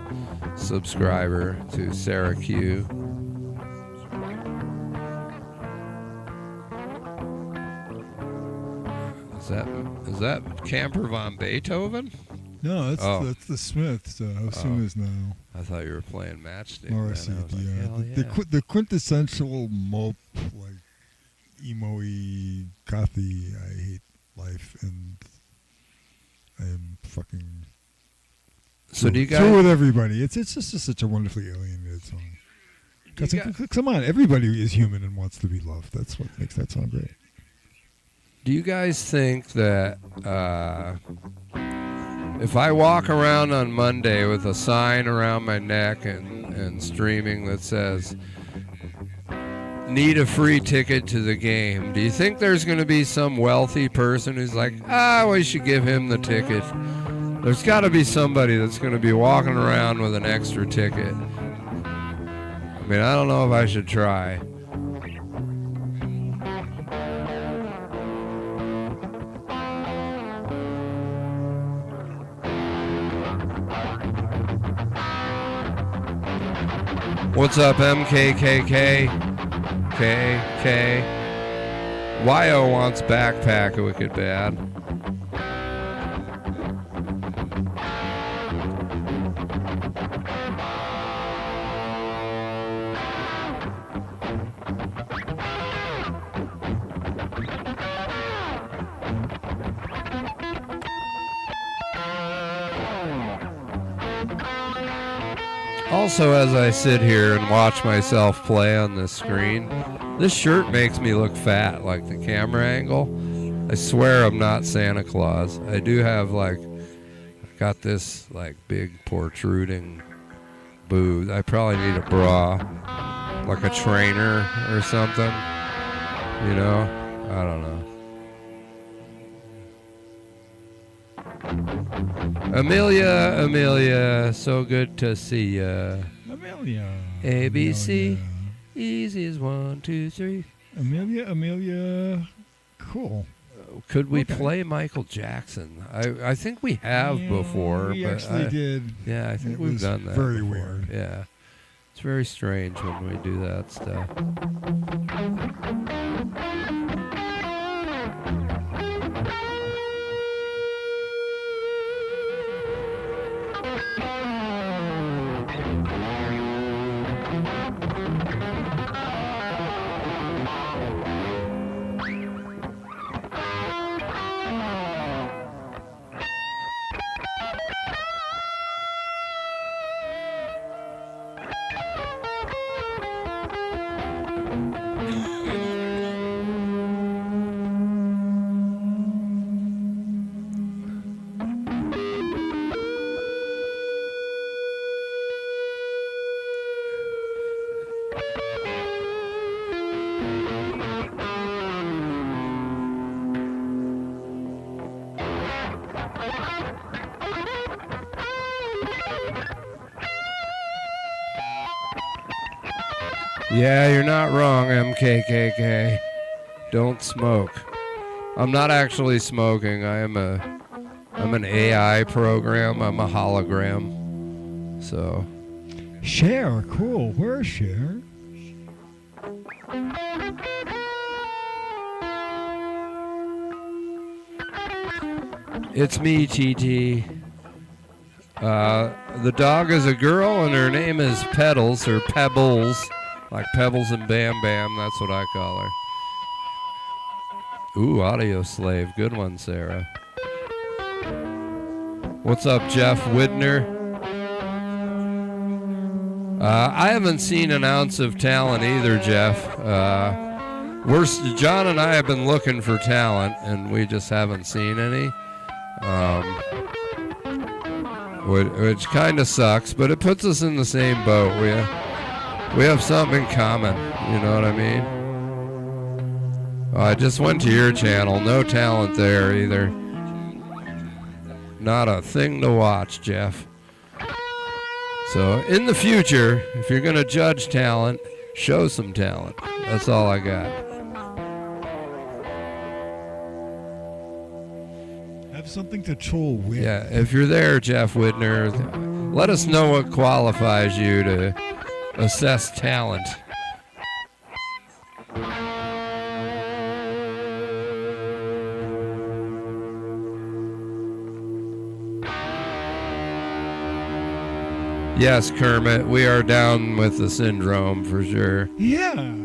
subscriber to Sarah Q. Is that Camper von Beethoven? No, that's the Smiths. How soon is now? I thought you were playing Matchstick. Morrissey, the quintessential mope, like emo-y, gothy. I hate life, and I am fucking. So do you through guys? with everybody? It's just such a wonderfully alienated song. Come on, everybody is human and wants to be loved. That's what makes that song great. Do you guys think that if I walk around on Monday with a sign around my neck and streaming that says, need a free ticket to the game, do you think there's going to be some wealthy person who's like, we should give him the ticket? There's got to be somebody that's going to be walking around with an extra ticket. I mean, I don't know if I should try. What's up, MKKK? KK. YO wants backpack wicked bad. Also, as I sit here and watch myself play on this screen, this shirt makes me look fat, like the camera angle. I swear I'm not Santa Claus. I do have, got this, big protruding boob. I probably need a bra, like a trainer or something. You know? I don't know. Amelia, so good to see ya. Amelia. ABC, easy as 1, 2, 3. Amelia, cool. Could we play Michael Jackson? I think we have before. We but actually did. Yeah, I think It we've was done that. very before. weird. Yeah, it's very strange when we do that stuff. Yeah, you're not wrong, MKKK. Don't smoke. I'm not actually smoking. I'm an AI program. I'm a hologram. So. Cher, cool. Where's Cher? It's me, TT. The dog is a girl, and her name is Pedals, or Pebbles. Like Pebbles and Bam Bam, that's what I call her. Ooh, Audio Slave. Good one, Sarah. What's up, Jeff Widner? I haven't seen an ounce of talent either, Jeff. John and I have been looking for talent, and we just haven't seen any. Which kind of sucks, but it puts us in the same boat. We have something in common, you know what I mean? I just went to your channel, no talent there either. Not a thing to watch, Jeff. So in the future, if you're going to judge talent, show some talent. That's all I got. Have something to troll with. Yeah, if you're there, Jeff Widner, let us know what qualifies you to assess talent. Yes, Kermit, we are down with the syndrome for sure. Yeah.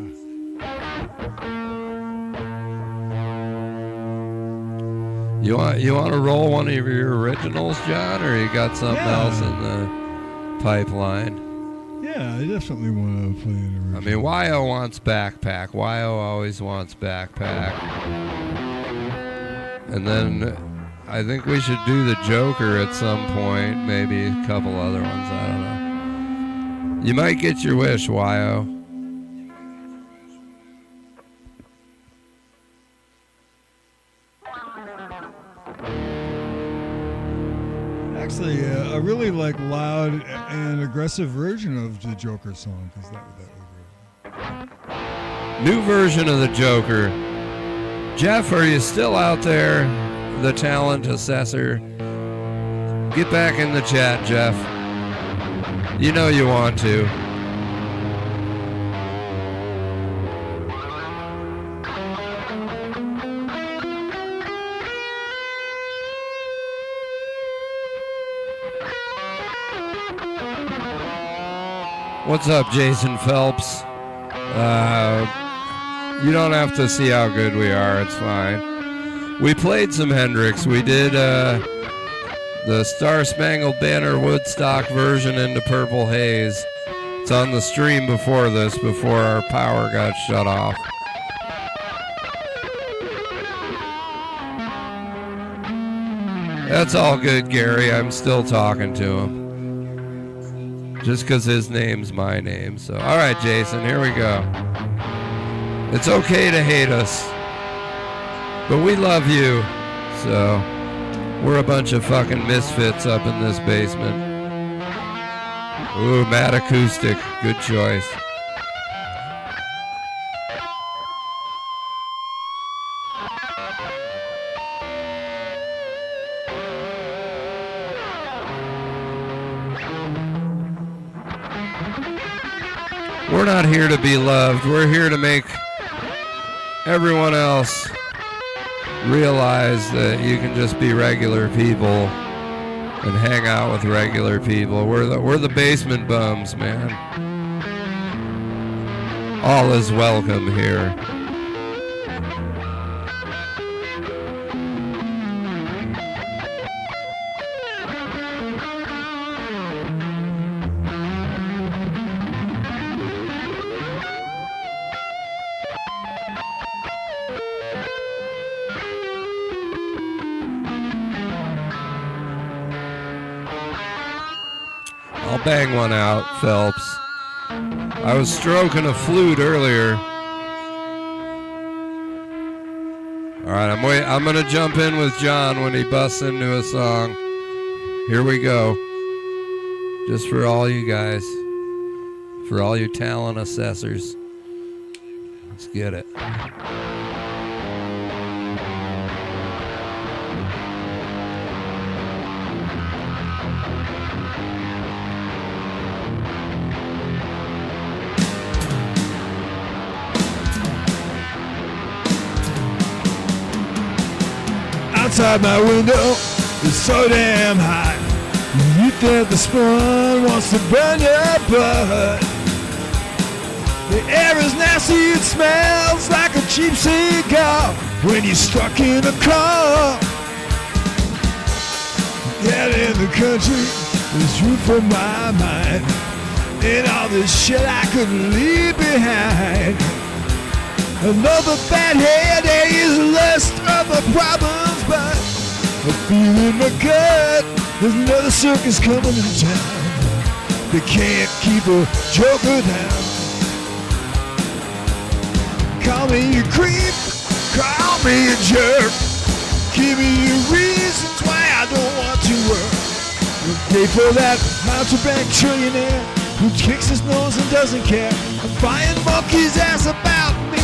You want to roll one of your originals, John, or you got something else in the pipeline? Yeah, I definitely want to play an original. I mean, YO wants backpack. YO always wants backpack. And then I think we should do the Joker at some point. Maybe a couple other ones. I don't know. You might get your wish, YO. Actually, a really like loud and aggressive version of the Joker song, because that would be New version of the Joker. Jeff, are you still out there? The talent assessor. Get back in the chat, Jeff. You know you want to. What's up, Jason Phelps? You don't have to see how good we are. It's fine. We played some Hendrix. We did the Star Spangled Banner Woodstock version into Purple Haze. It's on the stream before this, before our power got shut off. That's all good, Gary. I'm still talking to him. Just because his name's my name. So, all right, Jason, here we go. It's okay to hate us, but we love you. So, we're a bunch of fucking misfits up in this basement. Ooh, Matt Acoustic. Good choice. We're not here to be loved. We're here to make everyone else realize that you can just be regular people and hang out with regular people. We're the basement bums, man. All is welcome here. I'll bang one out, Phelps. I was stroking a flute earlier. All right, I'm gonna jump in with John when he busts into a song. Here we go. Just for all you guys, for all you talent assessors. Let's get it. Outside my window, it's so damn hot. You think the sun wants to burn your butt. The air is nasty, it smells like a cheap cigar when you're stuck in a car. Out in the country, there's room for my mind. And all this shit I couldn't leave behind. Another bad headache is less of the problems, but I feel in my gut there's another circus coming to town. They can't keep a joker down. Call me a creep, call me a jerk. Give me reasons why I don't want to work. We'll pay for that mountebank trillionaire who kicks his nose and doesn't care. A flying monkey's ass about me.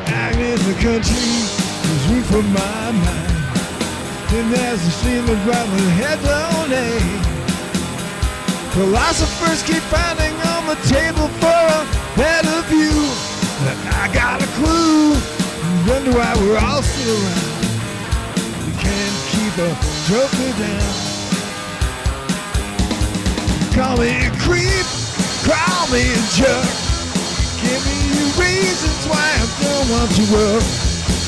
I'm in the country, there's room for my mind. Then there's a stream of right with head on aim. Philosophers keep finding on the table for a better view. But I got a clue, wonder why we're all still around. We can't keep a joker down. Call me a creep, call me a jerk. Give me reasons why I don't want to work.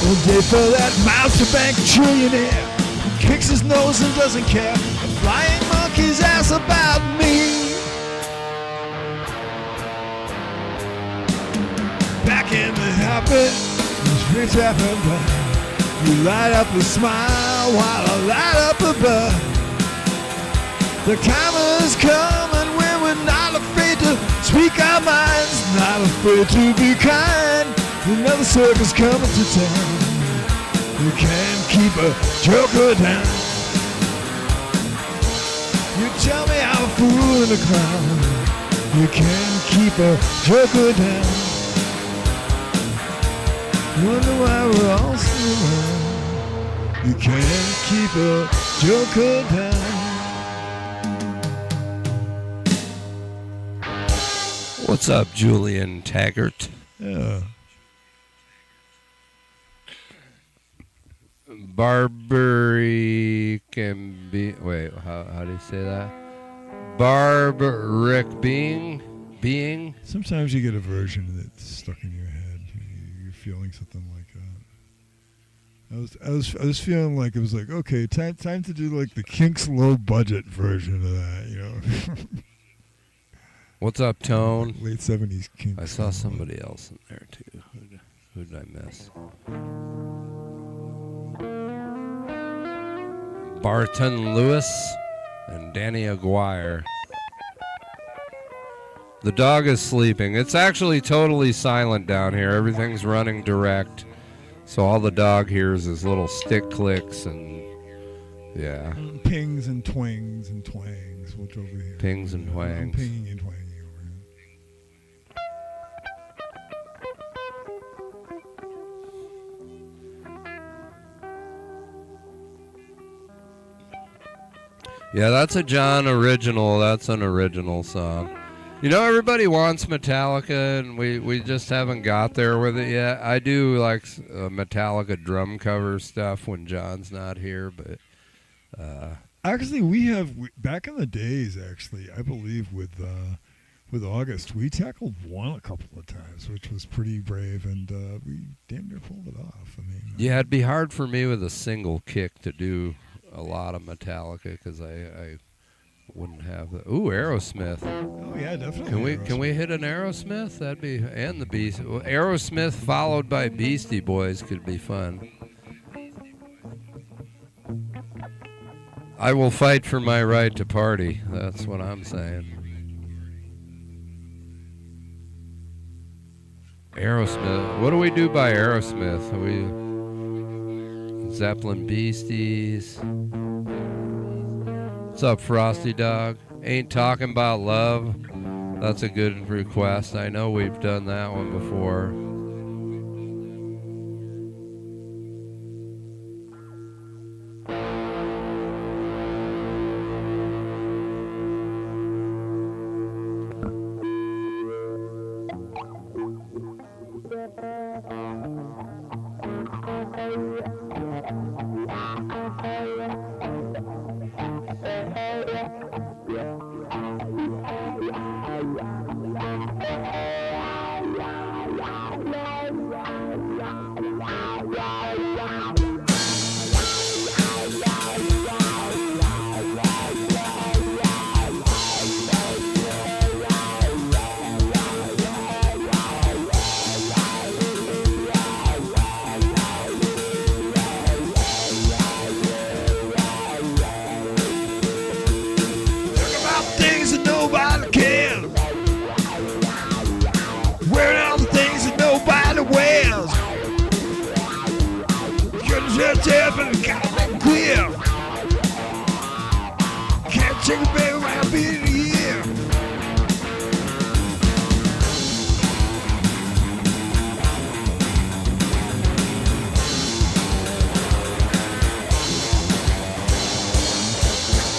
All day for that mountebank trillionaire who kicks his nose and doesn't care. A flying monkey's ass about me. Back in the habit, these drinks happen by. You light up a smile while I light up a bud. The time has come and when we're not afraid to speak our minds, not afraid to be kind. Another circus coming to town. You can't keep a joker down. You tell me I'm a fool and a clown. You can't keep a joker down. Wonder why we're all still around. You can't keep a joker down. What's up, Julian Taggart? Yeah. Barbaric can be. Wait, how do you say that? Barbaric being. Sometimes you get a version that's stuck in your head. You're feeling something like that. I was feeling like it was like, okay, time to do like the Kinks low budget version of that, you know. What's up, Tone? Late 70s Kinks. I saw somebody else in there too. Who did I miss? Barton Lewis and Danny Aguirre. The dog is sleeping. It's actually totally silent down here. Everything's running direct. So all the dog hears is little stick clicks and, yeah. Pings and twings and twangs. What's over here? Pings and I'm twangs. pinging and twanging over here. Yeah, that's a John original. That's an original song. You know, everybody wants Metallica, and we just haven't got there with it yet. I do like Metallica drum cover stuff when John's not here, but... Actually, back in the days, actually, I believe with August, we tackled one a couple of times, which was pretty brave, and we damn near pulled it off. I mean, yeah, it'd be hard for me with a single kick to do a lot of Metallica because I wouldn't have the... Ooh, Aerosmith. Oh yeah, definitely. Can we hit an Aerosmith? That'd be... And the Beast... Well, Aerosmith followed by Beastie Boys could be fun. I will fight for my right to party. That's what I'm saying. Aerosmith. What do we do by Aerosmith? Zeppelin Beasties. What's up, Frosty Dog? Ain't Talking About Love. That's a good request. I know we've done that one before. Things that nobody cares. Wearing all the things that nobody wears. You're just having a goddamn queer. Can't take a baby around being a year.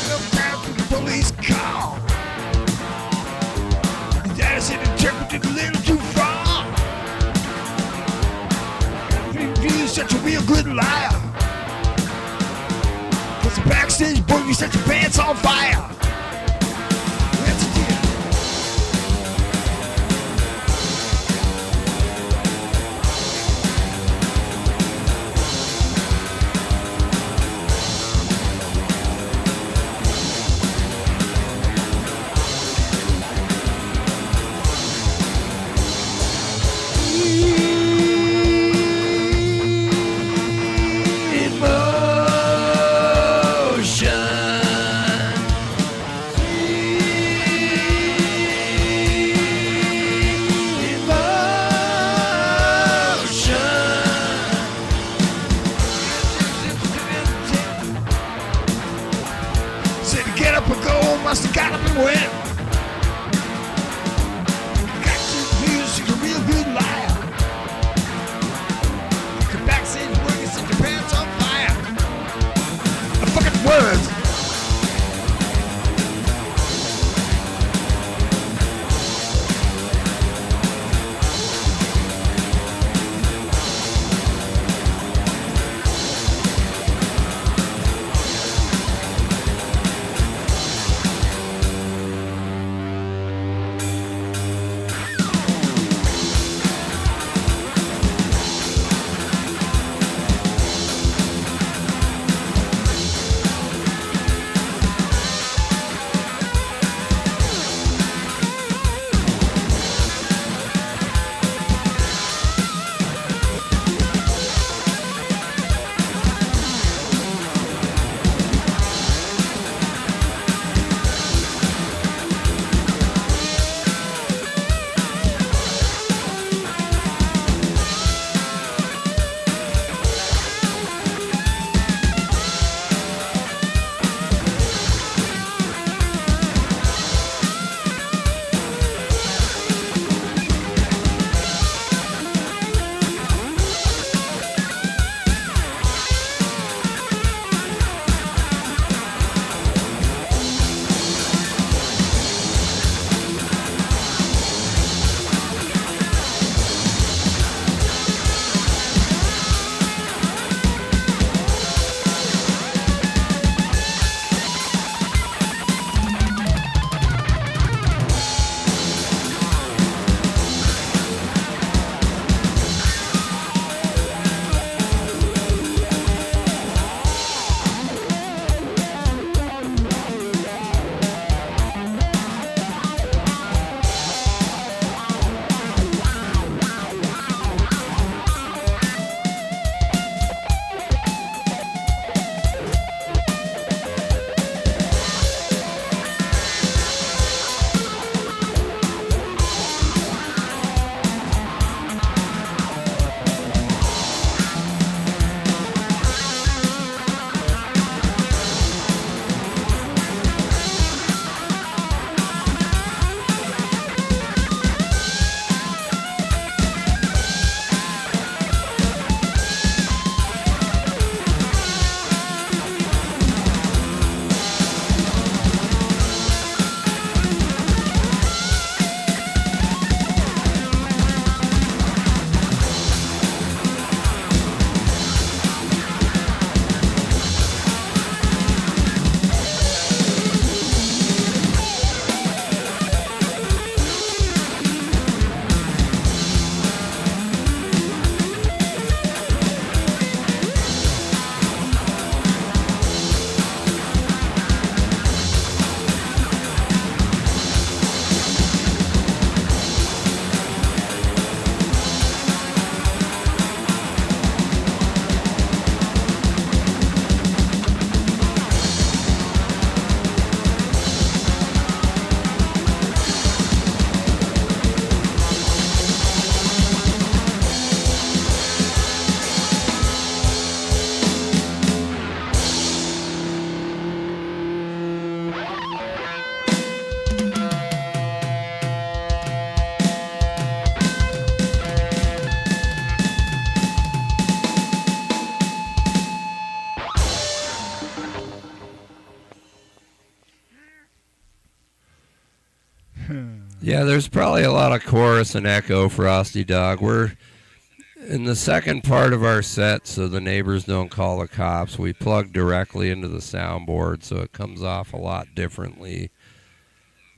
Look out for the police car. Daddy said interpreted a little too far. You're such a real good liar. Cause the backstage boy, you set your pants on fire. That's a deal. Emotion. Yeah, there's probably a lot of chorus and echo, Frosty Dog. We're in the second part of our set, so the neighbors don't call the cops. We plug directly into the soundboard, so it comes off a lot differently.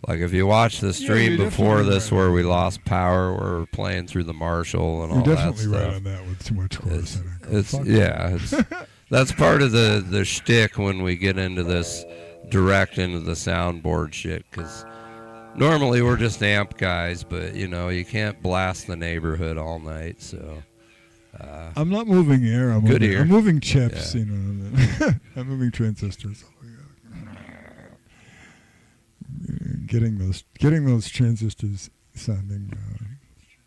Like if you watch the stream before this, where we lost power, we're playing through the Marshall and all that You're stuff. definitely right on that with too much chorus and echo. It's that's part of the shtick when we get into this direct into the soundboard shit, because normally we're just amp guys, but you can't blast the neighborhood all night. So I'm not moving air. I'm moving chips. Yeah. I'm moving transistors. Getting those transistors sounding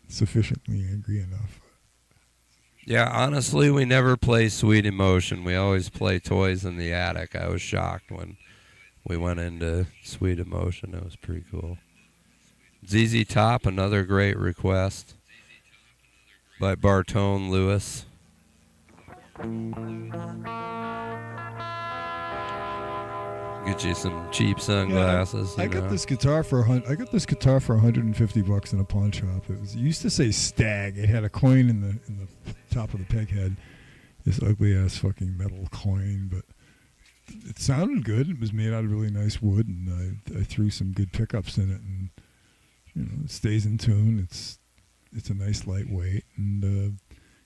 sufficiently angry enough. Yeah, honestly, we never play Sweet Emotion. We always play Toys in the Attic. I was shocked when we went into Sweet Emotion. It was pretty cool. ZZ Top, another great request by Bartone Lewis. Get you some cheap sunglasses. I got this guitar for $150 in a pawn shop. It used to say Stag. It had a coin in the top of the peg head. This ugly ass fucking metal coin, but it sounded good. It was made out of really nice wood, and I threw some good pickups in it, and it stays in tune. It's a nice lightweight, and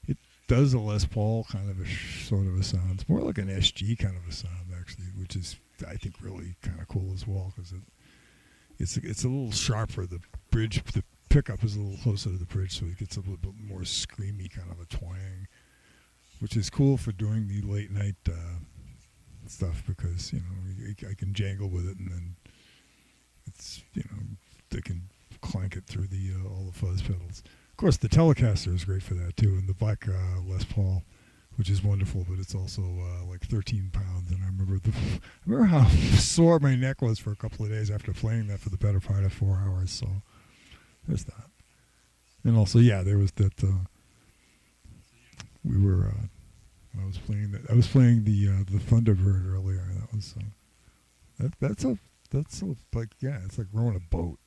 it does a Les Paul kind of a sort of a sound. It's more like an SG kind of a sound actually, which is I think really kind of cool as well, because it's a little sharper. The bridge, the pickup is a little closer to the bridge, so it gets a little bit more screamy kind of a twang, which is cool for doing the late night stuff, because I can jangle with it, and then it's they can clank it through the all the fuzz pedals. Of course, the Telecaster is great for that too, and the black Les Paul, which is wonderful, but it's also like 13 pounds. And I remember how sore my neck was for a couple of days after playing that for the better part of 4 hours. So there's that. And also, there was that. I was playing that. I was playing the Thunderbird earlier. That was that's like it's like rowing a boat.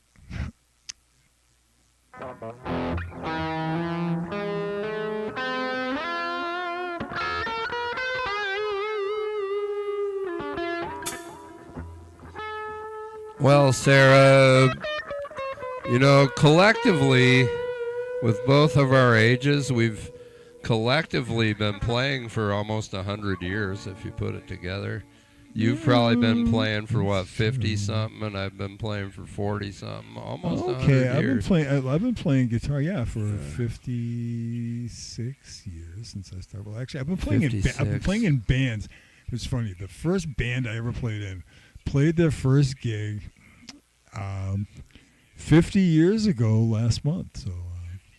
Well, Sarah, collectively, with both of our ages, we've collectively been playing for almost 100 years, if you put it together. You've probably been playing for, 50-something, and I've been playing for 40-something, almost 100 years. I've been playing guitar, for 56 years since I started. Well, actually, I've been playing in bands. It was funny. The first band I ever played in played their first gig 50 years ago last month. So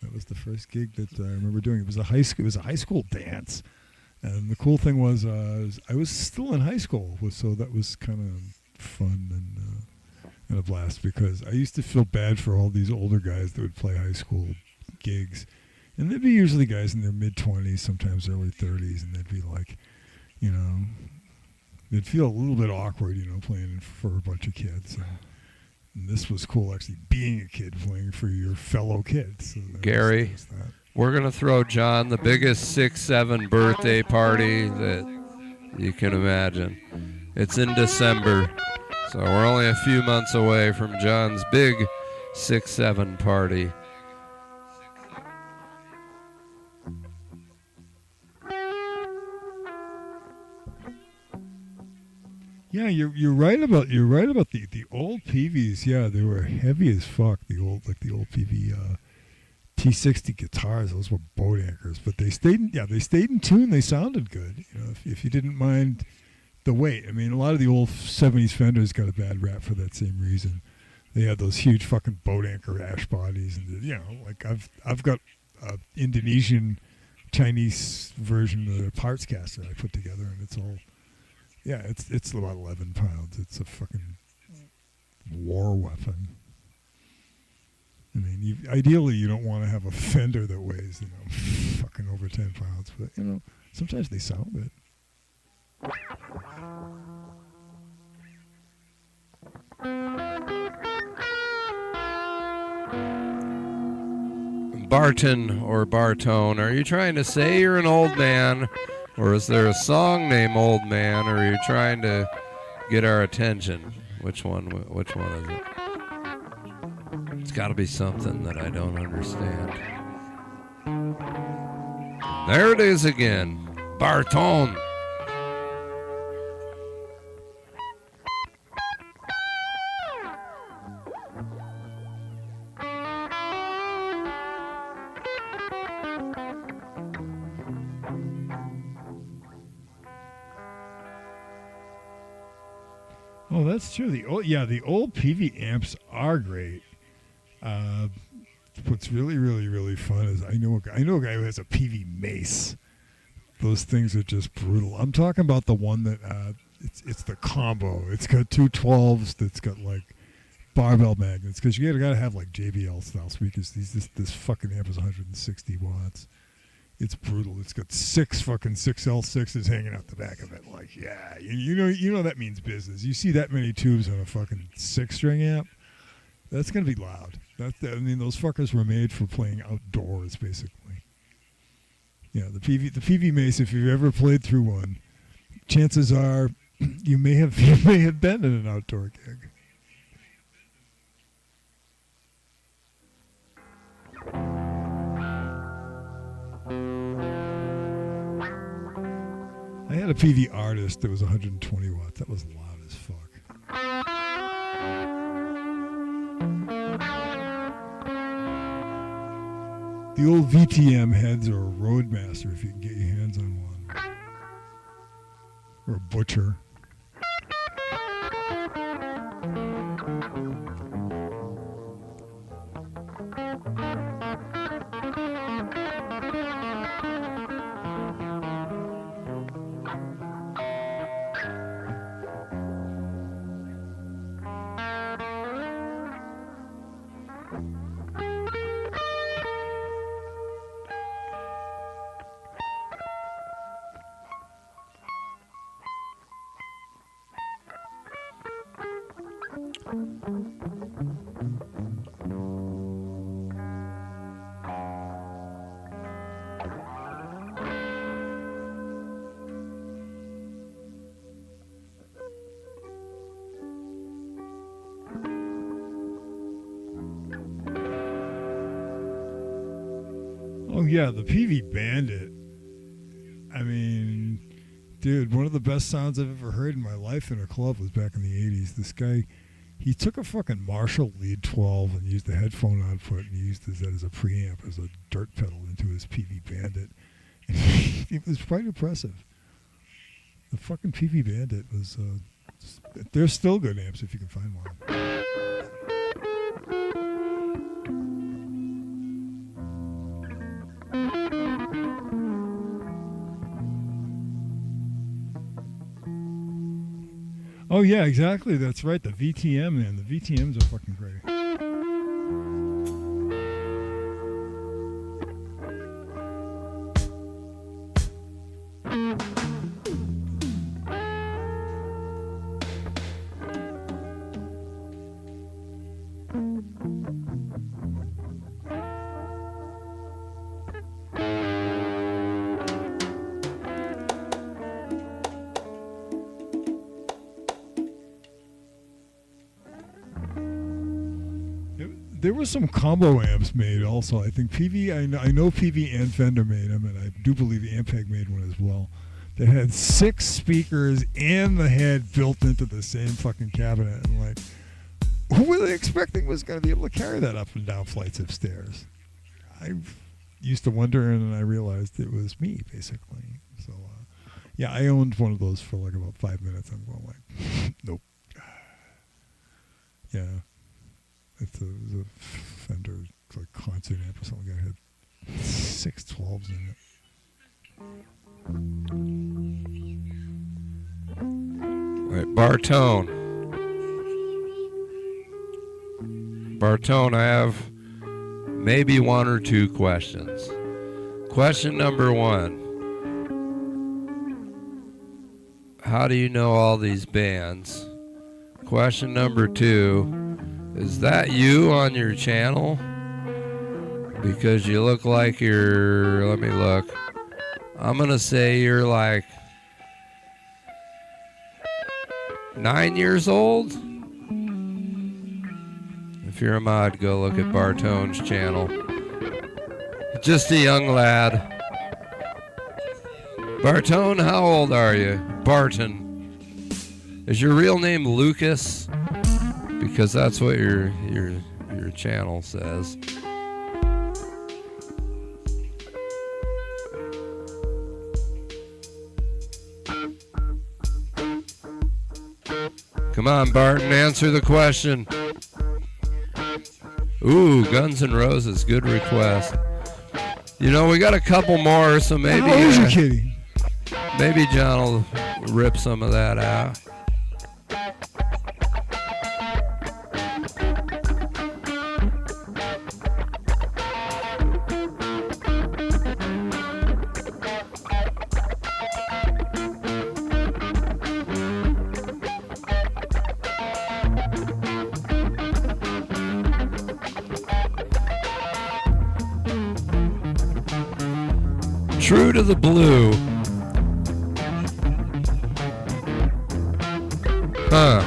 that was the first gig that I remember doing. It was a high school dance, and the cool thing was I was still in high school, so that was kind of fun and a blast, because I used to feel bad for all these older guys that would play high school gigs, and they'd be usually guys in their mid-20s, sometimes early 30s, and they'd be like, it'd feel a little bit awkward, playing for a bunch of kids. And this was cool, actually, being a kid playing for your fellow kids. So Gary, we're going to throw John the biggest 6-7 birthday party that you can imagine. It's in December, so we're only a few months away from John's big 6-7 party. Yeah, you're right about the old PVs. Yeah, they were heavy as fuck. The old PV T60 guitars. Those were boat anchors, but they stayed in tune. They sounded good. If you didn't mind the weight. I mean, a lot of the old 70s Fenders got a bad rap for that same reason. They had those huge fucking boat anchor ash bodies, and like I've got an Indonesian Chinese version of the parts caster I put together, and it's all. Yeah, it's about 11 pounds. It's a fucking war weapon. I mean, ideally you don't want to have a Fender that weighs, fucking over 10 pounds. But, sometimes they sound good. Barton or Bartone, are you trying to say you're an old man, or is there a song named Old Man, or are you trying to get our attention? Which one is it? It's got to be something that I don't understand. There it is again. Bartone. Oh, that's true. The old PV amps are great. What's really, really, really fun is I know a guy who has a PV Mace. Those things are just brutal. I'm talking about the one that it's the combo. It's got two 12s that's got like barbell magnets, because you gotta have like JBL style speakers. This fucking amp is 160 watts. It's brutal. It's got 6 L6s hanging out the back of it. Like, yeah, you know that means business. You see that many tubes on a fucking 6-string amp, that's gonna be loud. Those fuckers were made for playing outdoors, basically. Yeah, the PV Mace. If you've ever played through one, chances are you may have been in an outdoor gig. I had a PV Artist that was 120 watts. That was loud as fuck. The old VTM heads are a Roadmaster if you can get your hands on one. Or a Butcher. Oh yeah, the PV Bandit. I mean, dude, one of the best sounds I've ever heard in my life in a club was back in the 80s. This guy, he took a fucking Marshall Lead 12 and used the headphone output and used that as a preamp, as a dirt pedal into his PV Bandit. And it was quite impressive. The fucking PV Bandit was, they're still good amps if you can find one. Oh yeah, exactly. That's right. The VTM, man. The VTMs are fucking great. There were some combo amps made also. I think PV, I know PV and Fender made them, and I do believe Ampeg made one as well. That had 6 speakers and the head built into the same fucking cabinet. And like, who were they expecting was going to be able to carry that up and down flights of stairs? I used to wonder, and then I realized it was me, basically. So, yeah, I owned one of those for like about 5 minutes. I'm going like, nope. Yeah. It was a Fender like concert amp or something. I had 6 12s in it. All right, Bartone. Bartone, I have maybe 1 or 2 questions. Question number 1. How do you know all these bands? Question number 2. Is that you on your channel? because you look like you're, let me look. I'm going to say you're like 9 years old. If you're a mod, go look at Bartone's channel. Just a young lad. Bartone, how old are you? Barton. Is your real name Lucas? Because that's what your channel says. Come on, Barton, answer the question. Ooh, Guns N' Roses, good request. You know, we got a couple more, so maybe How old is your kitty? maybe John will rip some of that out. True to the blue. Huh.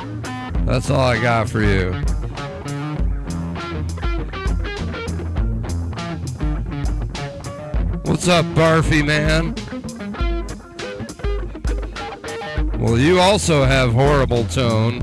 That's all I got for you. What's up, Barfy man? Well, you also have horrible tone.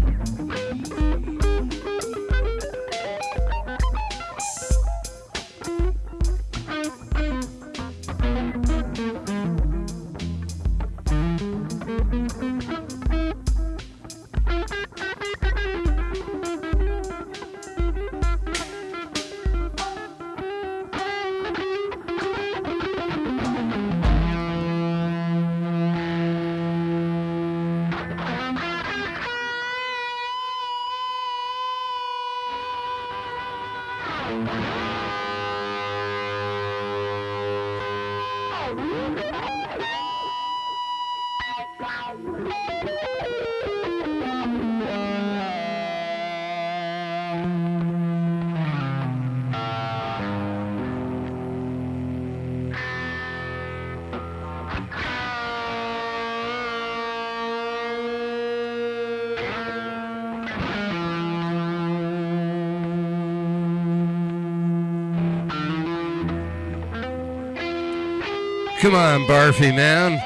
Come on, Barfy man.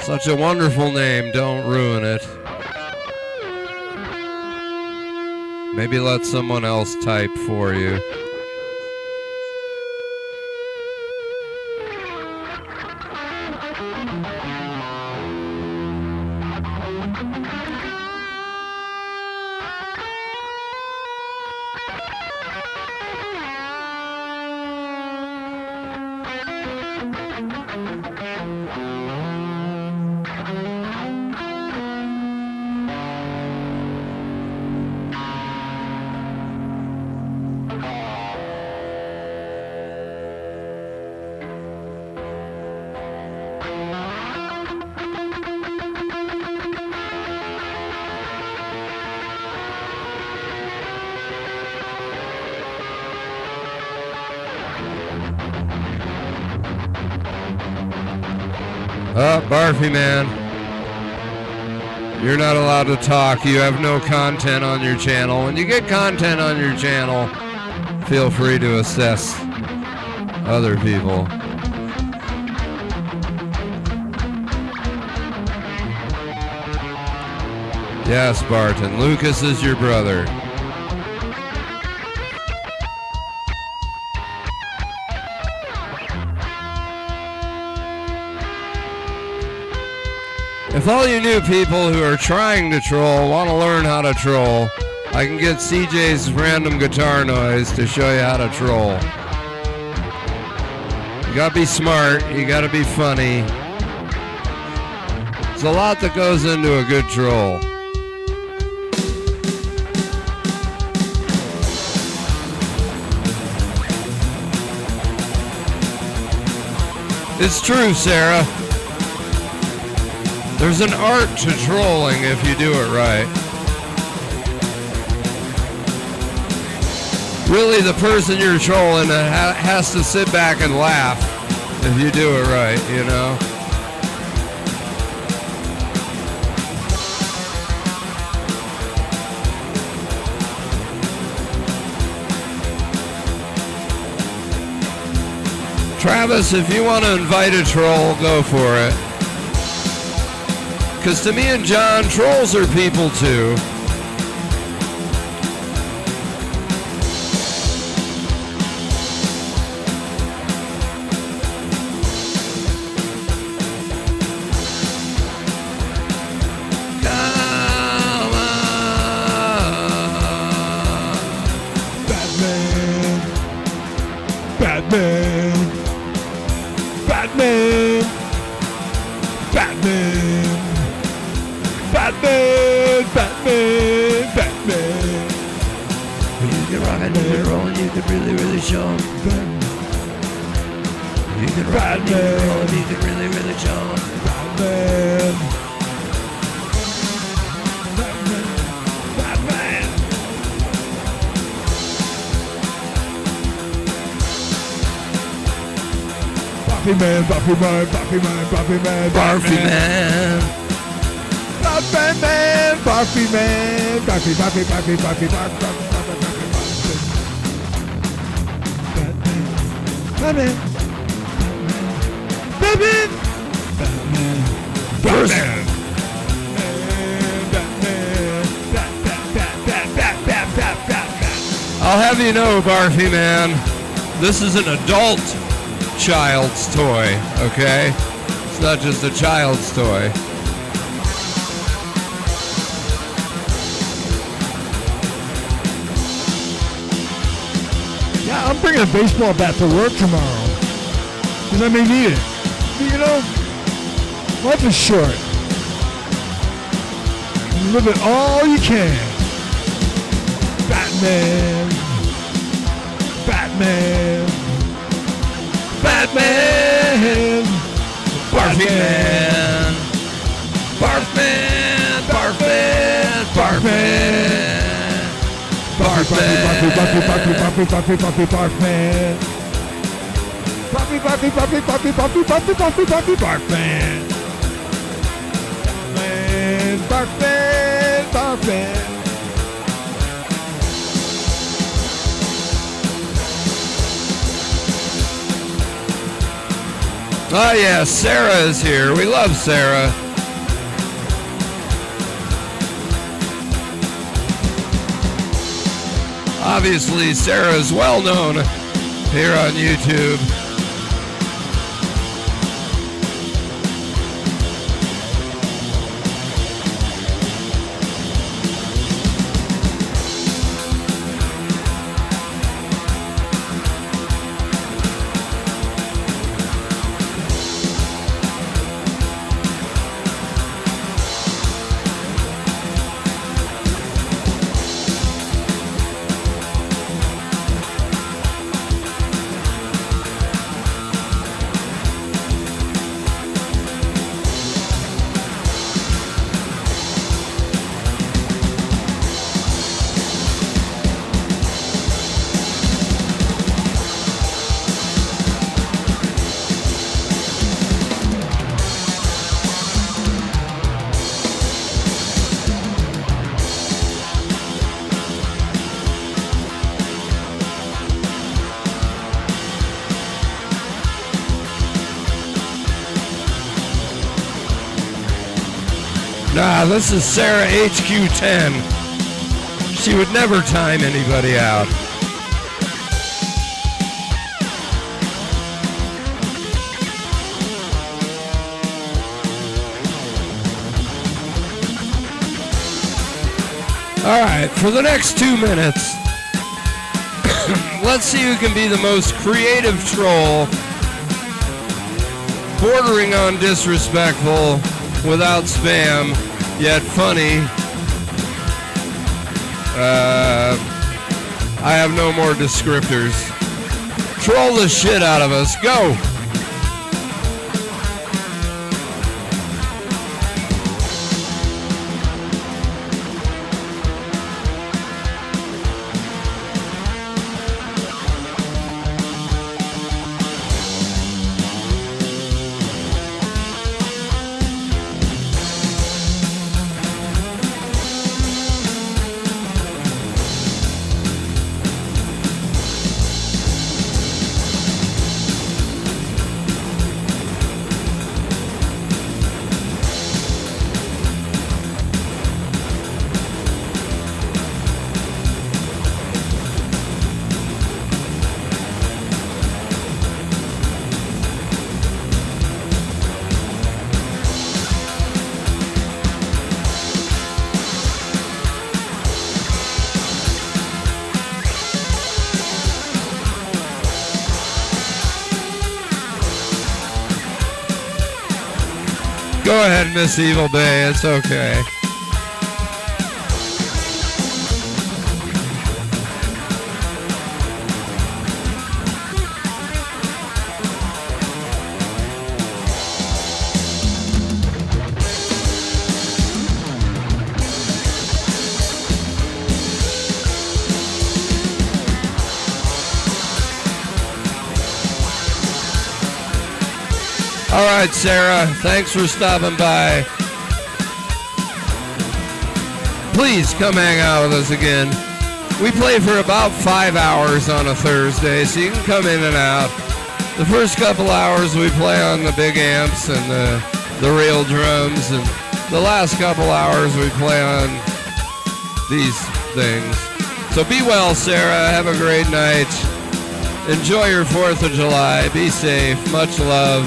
Such a wonderful name, don't ruin it. Maybe let someone else type for you. Oh, Barfy man. You're not allowed to talk. You have no content on your channel. When you get content on your channel, feel free to assess other people. Yes, Barton. Lucas is your brother. If all you new people who are trying to troll want to learn how to troll, I can get CJ's random guitar noise to show you how to troll. You gotta be smart, you gotta be funny. There's a lot that goes into a good troll. It's true, Sarah. There's an art to trolling if you do it right. really the person you're trolling has to sit back and laugh if you do it right, you know? Travis, if you want to invite a troll, go for it. Because to me and John, trolls are people too. Batman. Batman. Batman. Batman. Batman. Batman. You can rock and roll and you can really, really show 'em. You can rock and roll and you can really, really show 'em. Batman. Batman. Batman. Buffy man, Buffy man, Buffy man, Buffy man, Barfy man. Buffy man, Buffy man, Buffy, Buffy, Buffy, Buffy, Buffy, Buffy, Batman, Batman, Batman, Batman, Batman, I'll have you know, Barfy man, this is an adult child's toy, okay? It's not just a child's toy. Yeah, I'm bringing a baseball bat to work tomorrow. Because I may need it. You know, life is short. Live it all you can. Batman. Batman. Batman. Barfy man. Barfman. Barfman. Barfman. Buffy, Buffy, Buffy, Buffy, Buffy, Buffy, Buffy, Barfman. Buffy, Buffy, Buffy, Buffy, Buffy, Buffy, Buffy, Buffy, Barfman. Barfman, Barfman, Barfman. Oh yeah, Sarah is here. We love Sarah. Obviously, Sarah is well known here on YouTube. Nah, this is Sarah HQ10. She would never time anybody out. All right, for the next 2 minutes, let's see who can be the most creative troll, bordering on disrespectful, without spam, yet funny. I have no more descriptors. Troll the shit out of us. Go! Go ahead, Miss Evil Bay. It's okay. All right, Sarah, thanks for stopping by. Please come hang out with us again. We play for about 5 hours on a Thursday, so you can come in and out. The first couple hours we play on the big amps and the rail drums, and the last couple hours we play on these things. So be well, Sarah. Have a great night. Enjoy your 4th of July. Be safe. Much love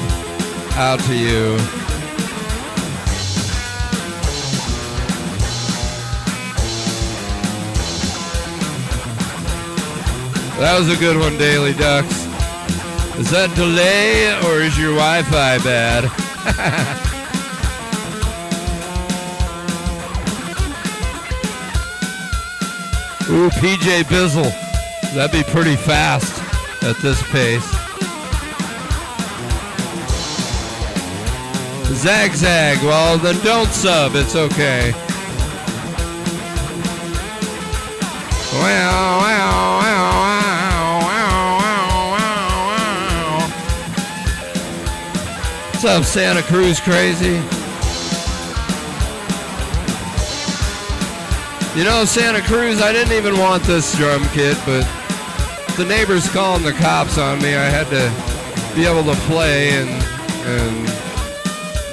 out to you. That was a good one, Daily Ducks. Is that delay or is your Wi-Fi bad? Ooh, PJ Bizzle. That'd be pretty fast at this pace. Zag Zag, well then don't sub, it's okay. Wow, wow, wow, wow, wow, wow, wow. What's up, Santa Cruz Crazy? You know, Santa Cruz, I didn't even want this drum kit, but the neighbors calling the cops on me, I had to be able to play and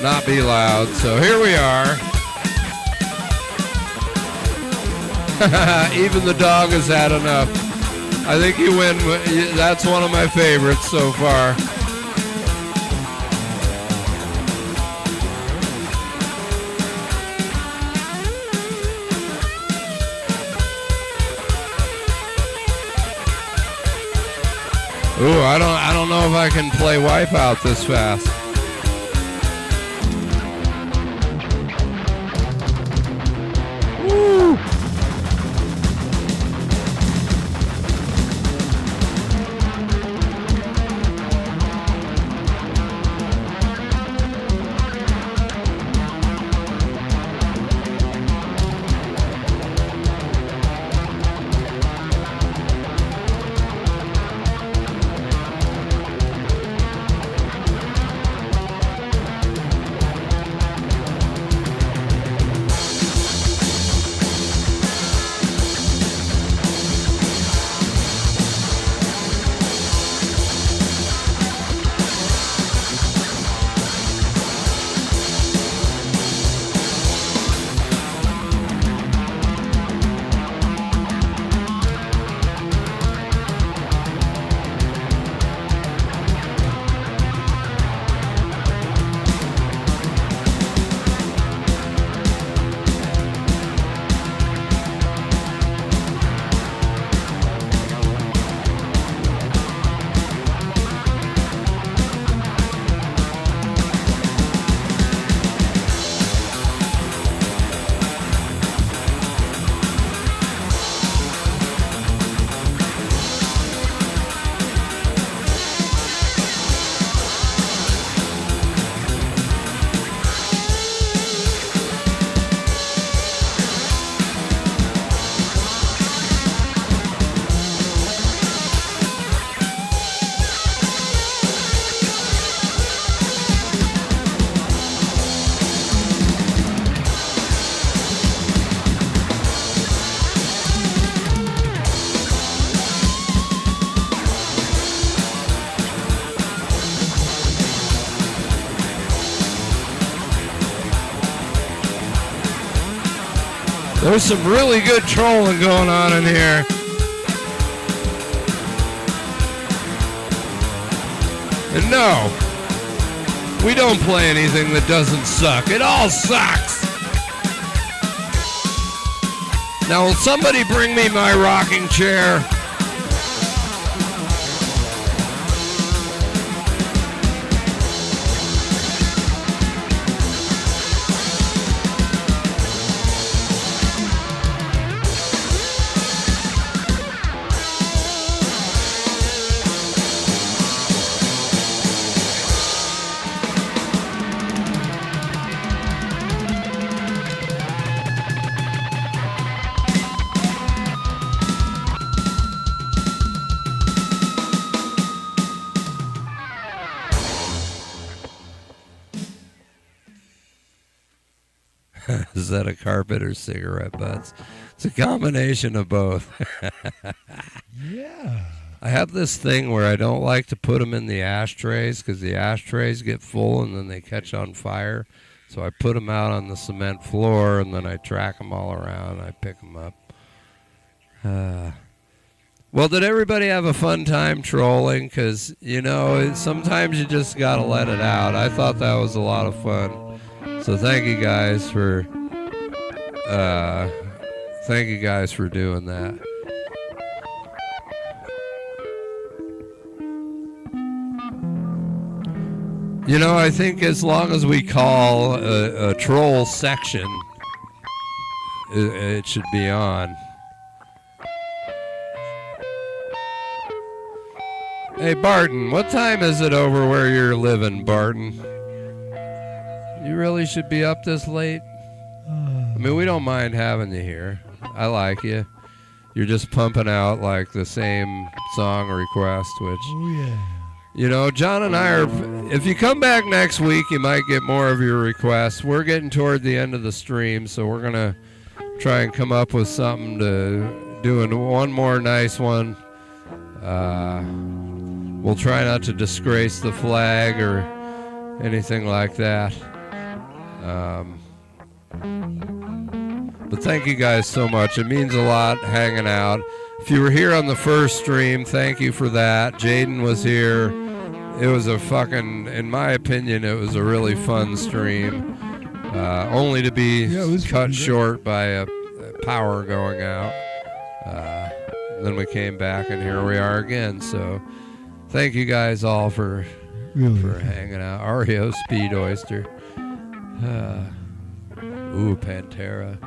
not be loud, so here we are. Even the dog has had enough. I think you win. That's one of my favorites so far. Ooh, I don't know if I can play Wipeout this fast. There's some really good trolling going on in here. And no, we don't play anything that doesn't suck. It all sucks. Now, will somebody bring me my rocking chair? Is that a carpet or cigarette butts? It's a combination of both. Yeah. I have this thing where I don't like to put them in the ashtrays because the ashtrays get full and then they catch on fire. So I put them out on the cement floor and then I track them all around and I pick them up. Well, did everybody have a fun time trolling? Because, you know, sometimes you just got to let it out. I thought that was a lot of fun. So thank you guys for doing that. You know, I think as long as we call a troll section, it should be on. Hey, Barton, what time is it over where you're living, Barton? You really should be up this late? I mean, we don't mind having you here. I like you. You're just pumping out like the same song request, which... Oh, yeah. You know, John and I are, if you come back next week, you might get more of your requests. We're getting toward the end of the stream, so we're going to try and come up with something to do one more nice one. We'll try not to disgrace the flag or anything like that. But thank you guys so much. It means a lot hanging out. If you were here on the first stream, thank you for that. Jaden was here. It was a fucking, in my opinion, it was a really fun stream. Only to be cut short by a power going out. Then we came back and here we are again. So thank you guys all for hanging out. REO Speed Oyster. Ooh, Pantera.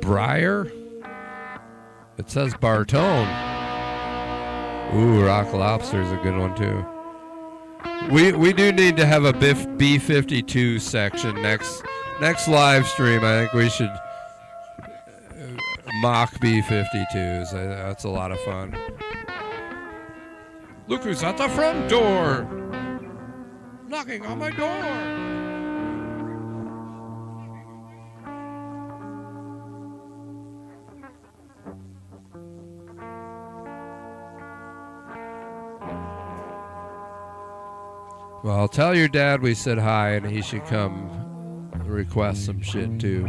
Briar? It says Bartone. Ooh, Rock Lobster's a good one too. We do need to have a B-52 section next live stream. I think we should mock B-52s. That's a lot of fun. Look who's at the front door, knocking on my door. Well, tell your dad we said hi and he should come request some shit too.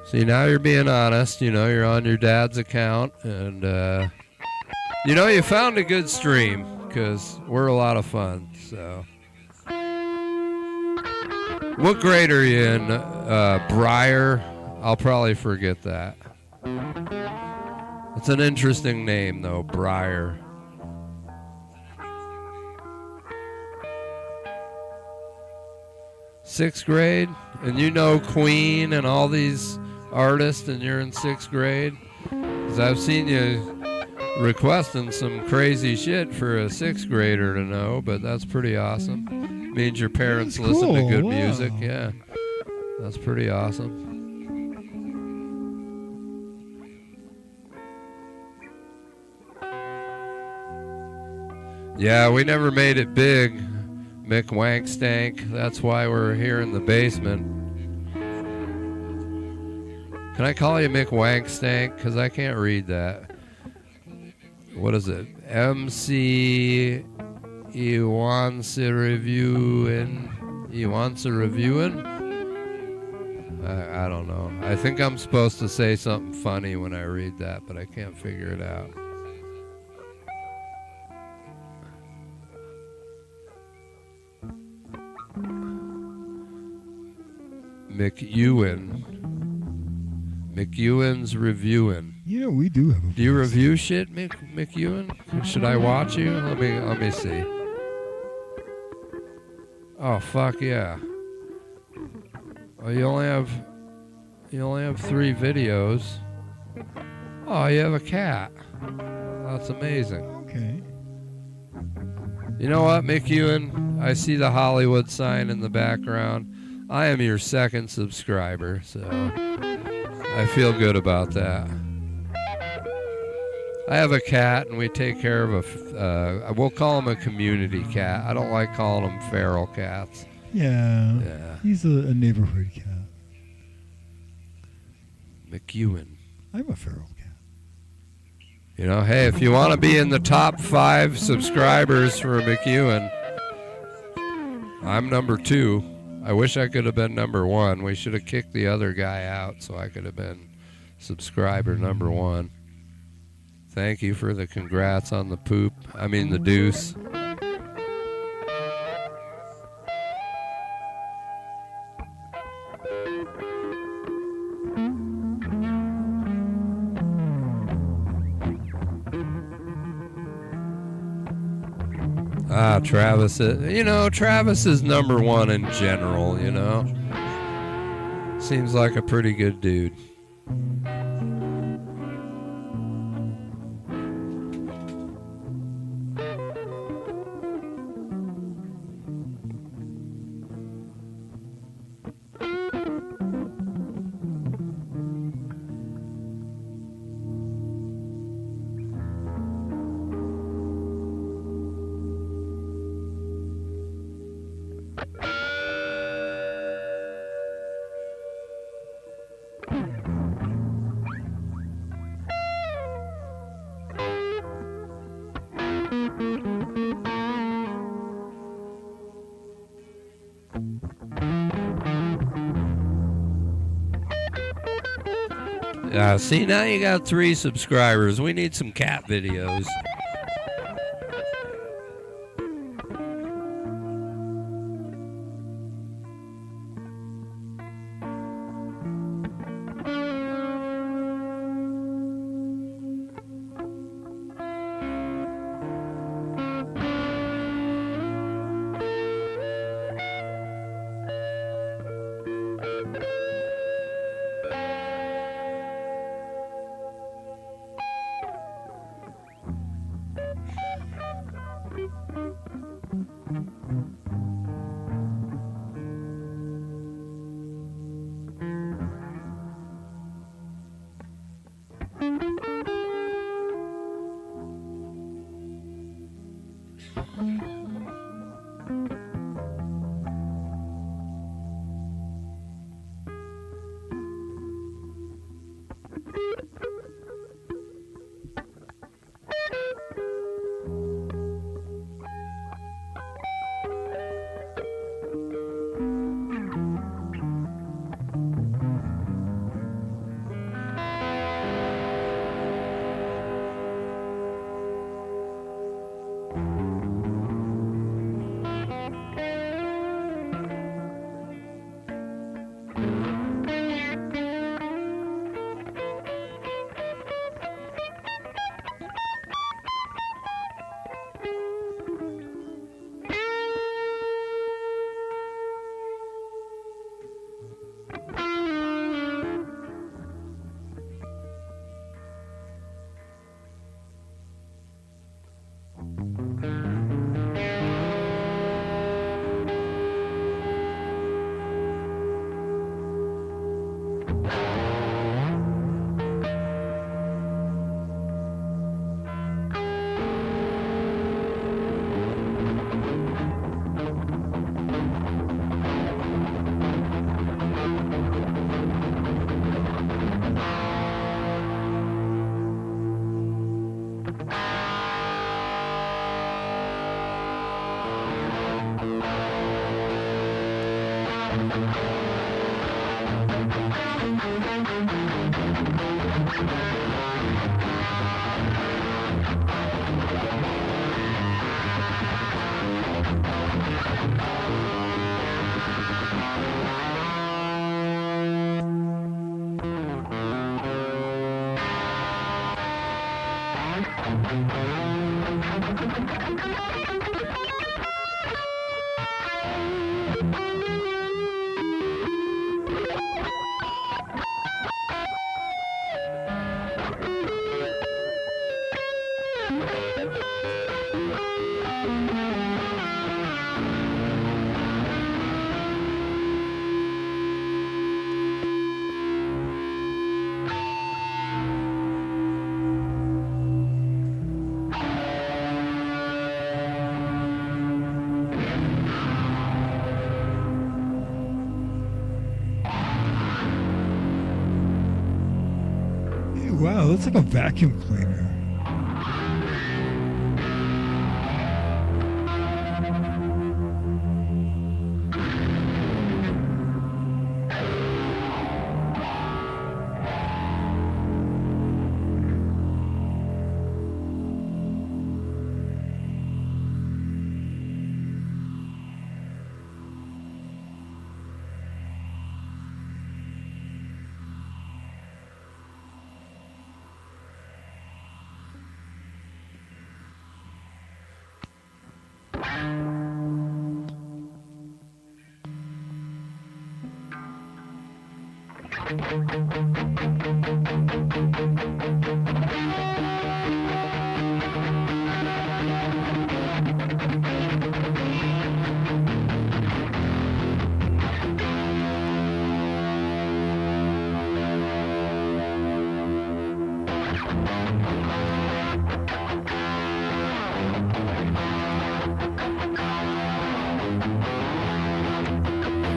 See, now you're being honest. You know, you're on your dad's account and, you know, you found a good stream because we're a lot of fun, so. What grade are you in, Briar? I'll probably forget that. It's an interesting name, though, Briar. Sixth grade? And you know Queen and all these artists and you're in sixth grade? Because I've seen you requesting some crazy shit for a sixth grader to know, but that's pretty awesome. Means your parents listen to good music. Yeah, that's pretty awesome. Yeah, we never made it big, Mick Wankstank. That's why we're here in the basement. Can I call you Mick Wankstank? Because I can't read that. What is it? MC he wants a reviewing. He wants a reviewing? I don't know. I think I'm supposed to say something funny when I read that, but I can't figure it out. McEwen's reviewing. Yeah, we do have a Do you review shit, McEwen? Should I watch you? Let me see. Oh fuck yeah. Oh, you only have 3 videos. Oh, you have a cat. That's amazing. Okay. You know what, McEwen? I see the Hollywood sign in the background. I am your second subscriber, so I feel good about that. I have a cat, and we take care of we'll call him a community cat. I don't like calling them feral cats. Yeah. Yeah. He's a neighborhood cat. McEwen. I'm a feral cat. You know, hey, if you want to be in the top 5 subscribers for McEwen, I'm number 2. I wish I could have been number 1. We should have kicked the other guy out so I could have been subscriber number 1. Thank you for the congrats on the the deuce. Travis. Travis is number 1 in general, Seems like a pretty good dude. See, now you got 3 subscribers. We need some cat videos. That's like a vacuum cleaner.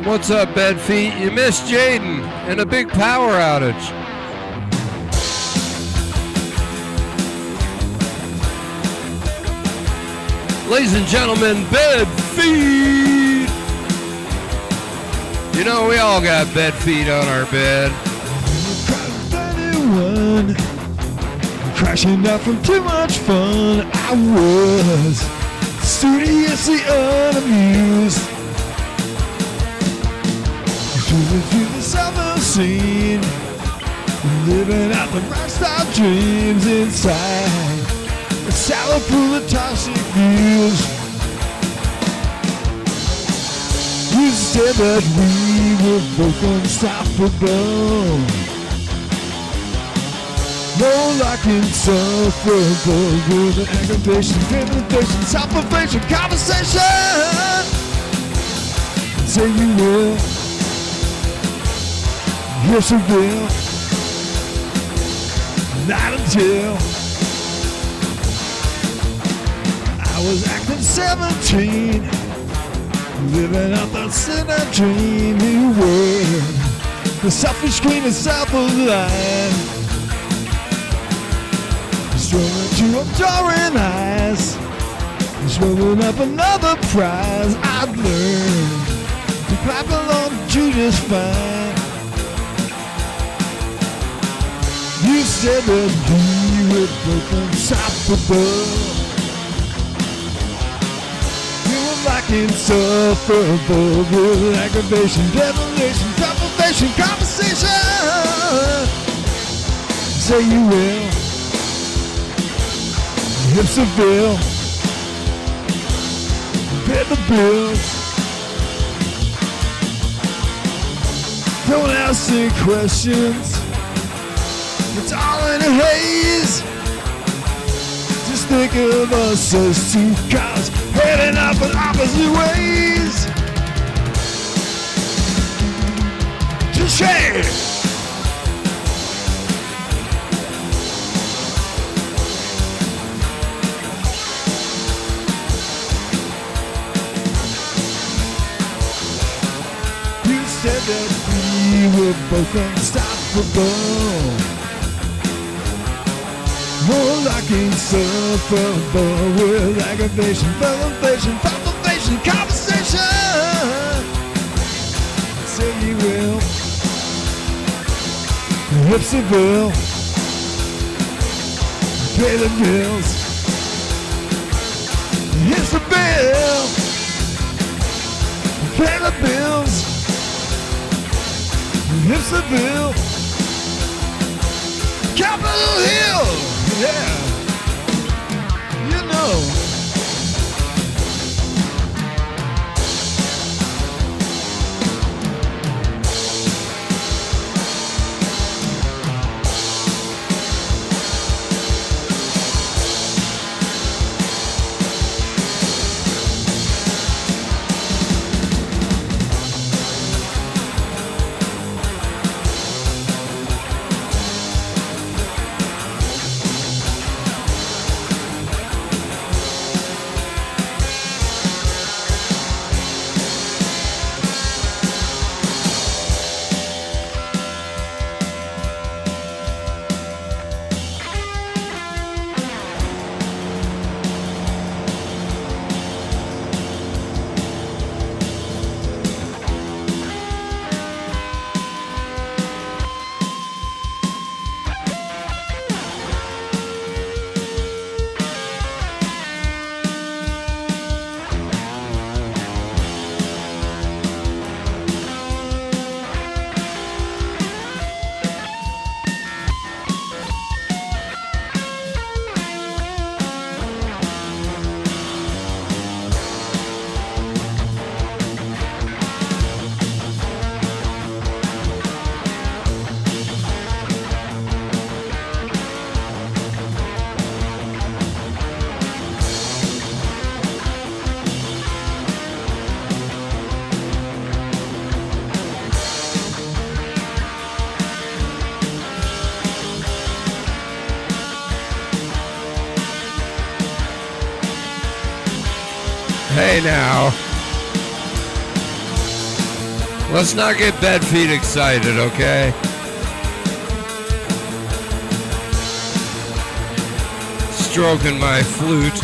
What's up, Bed Feet? You missed Jaden and a big power outage. Ladies and gentlemen, Bed Feet. You know, we all got bed feet on our bed. 31, crashing out from too much fun. I was studiously unamused. Cruising through the summer scene, living out the rockstar dreams inside a salad full of toxic views. You said that we were both unstoppable, more like insufferable, with an aggravation, penetration, self-inflation, conversation. Say you will. Yes, I will. Not until I was acting 17, living out the sinner dream. You were the selfish queen of self-aligned, strolling to adoring eyes, strolling up another prize. I've learned to clap along to just fine. You said that we were both unstoppable. You were like insufferable, with aggravation, desolation, deprivation, conversation. Say you will. Hips are bill. Pay the bills. Don't ask any questions. It's all in a haze. Just think of us as two cars heading up in opposite ways. Touché! You said that we were both unstoppable, more like insufferable, with aggravation, elevation, palpitation, conversation. Say you will. Hips are bill. Pay the bills. Hips are bill. Pay the bills. Hips are bill. Capitol Hill. Yeah, you know. Hey now. Let's not get bed feet excited, okay? Stroking my flute.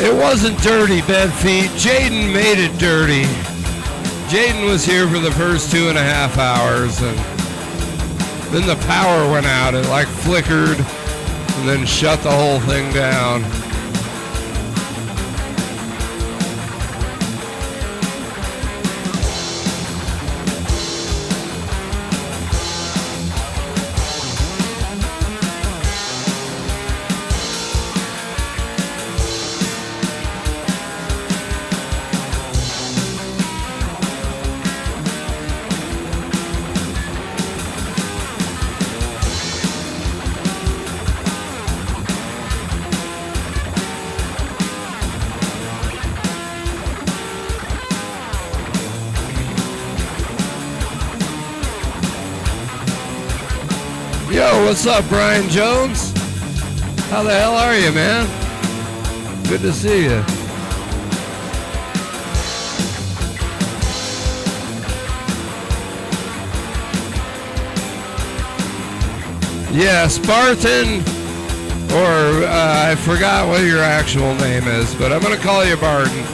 It wasn't dirty, bed feet. Jaden made it dirty. Jaden was here for the first 2.5 hours, and then the power went out. It like flickered and then shut the whole thing down. Yo, what's up, Brian Jones? How the hell are you, man? Good to see you. Yeah, Spartan, or I forgot what your actual name is, but I'm going to call you Barton.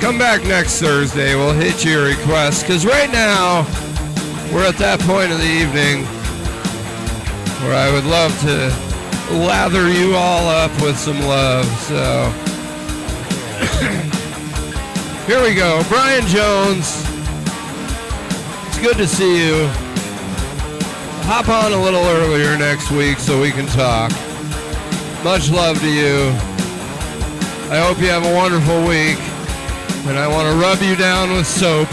Come back next Thursday. We'll hit your request, because right now, we're at that point of the evening where I would love to lather you all up with some love. So here we go. Brian Jones, it's good to see you. Hop on a little earlier next week so we can talk. Much love to you. I hope you have a wonderful week. And I want to rub you down with soap.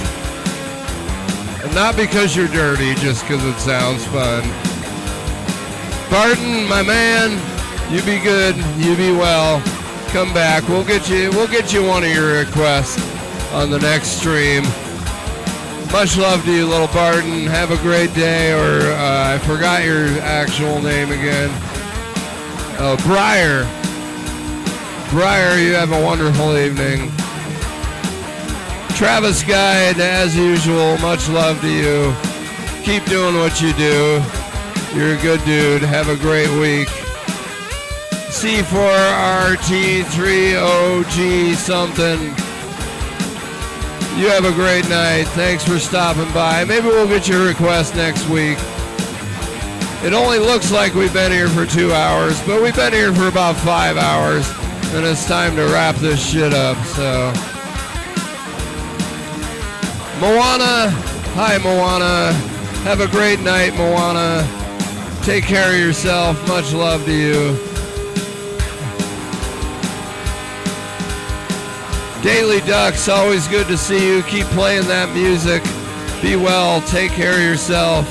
Not because you're dirty, just because it sounds fun. Barton, my man, you be good, you be well. Come back. We'll get you one of your requests on the next stream. Much love to you, little Barton. Have a great day, or I forgot your actual name again. Oh, Briar. Briar, you have a wonderful evening. Travis Guide, as usual, much love to you. Keep doing what you do. You're a good dude. Have a great week. C4RT30G something. You have a great night. Thanks for stopping by. Maybe we'll get your request next week. It only looks like we've been here for 2 hours, but we've been here for about 5 hours, and it's time to wrap this shit up, so... Moana, hi Moana. Have a great night, Moana. Take care of yourself. Much love to you. Daily Ducks, always good to see you. Keep playing that music. Be well. Take care of yourself.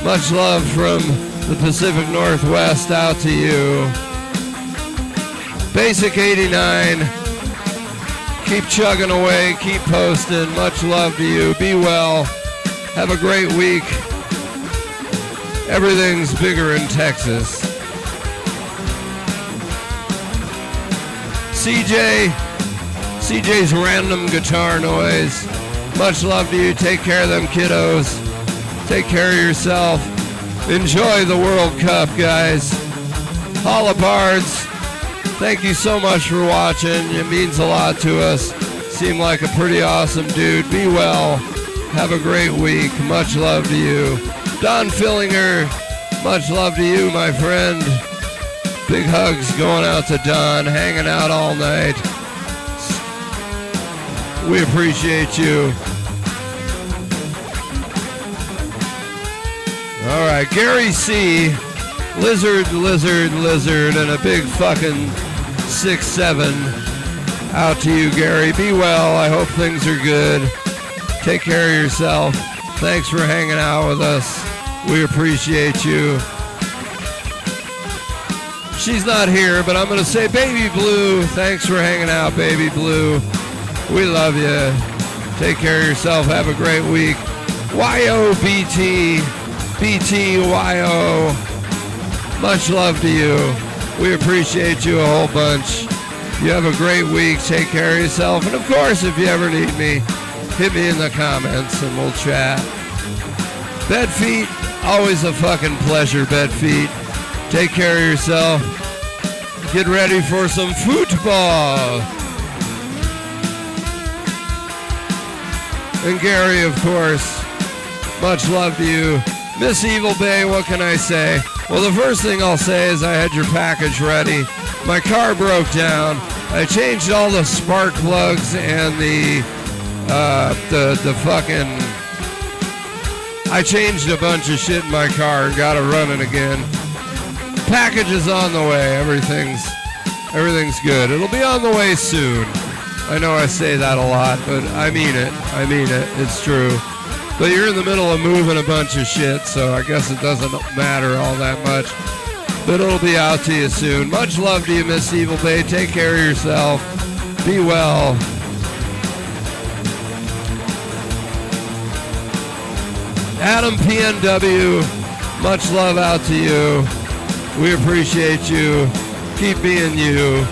Much love from the Pacific Northwest out to you. Basic 89. Keep chugging away, keep posting. Much love to you. Be well. Have a great week. Everything's bigger in Texas. CJ's random guitar noise. Much love to you. Take care of them kiddos. Take care of yourself. Enjoy the World Cup, guys. Holla Bards. Thank you so much for watching. It means a lot to us. Seem like a pretty awesome dude. Be well. Have a great week. Much love to you. Don Fillinger, much love to you, my friend. Big hugs going out to Don, hanging out all night. We appreciate you. All right, Gary C. Lizard, and a big fucking 6'7" out to you, Gary. Be well. I hope things are good. Take care of yourself. Thanks for hanging out with us. We appreciate you. She's not here, but I'm going to say Baby Blue. Thanks for hanging out, Baby Blue. We love you. Take care of yourself. Have a great week. YOBT. BTYO. Much love to you. We appreciate you a whole bunch. You have a great week. Take care of yourself. And of course, if you ever need me, hit me in the comments and we'll chat. Bed Feet, always a fucking pleasure, Bed Feet. Take care of yourself. Get ready for some football. And Gary, of course, much love to you. Miss Evil Bay, what can I say? Well, the first thing I'll say is I had your package ready. My car broke down. I changed all the spark plugs and the fucking... I changed a bunch of shit in my car and got it running again. Package is on the way. Everything's good. It'll be on the way soon. I know I say that a lot, but I mean it. It's true. But you're in the middle of moving a bunch of shit, so I guess it doesn't matter all that much. But it'll be out to you soon. Much love to you, Miss Evil Bay. Take care of yourself. Be well. Adam PNW, much love out to you. We appreciate you. Keep being you.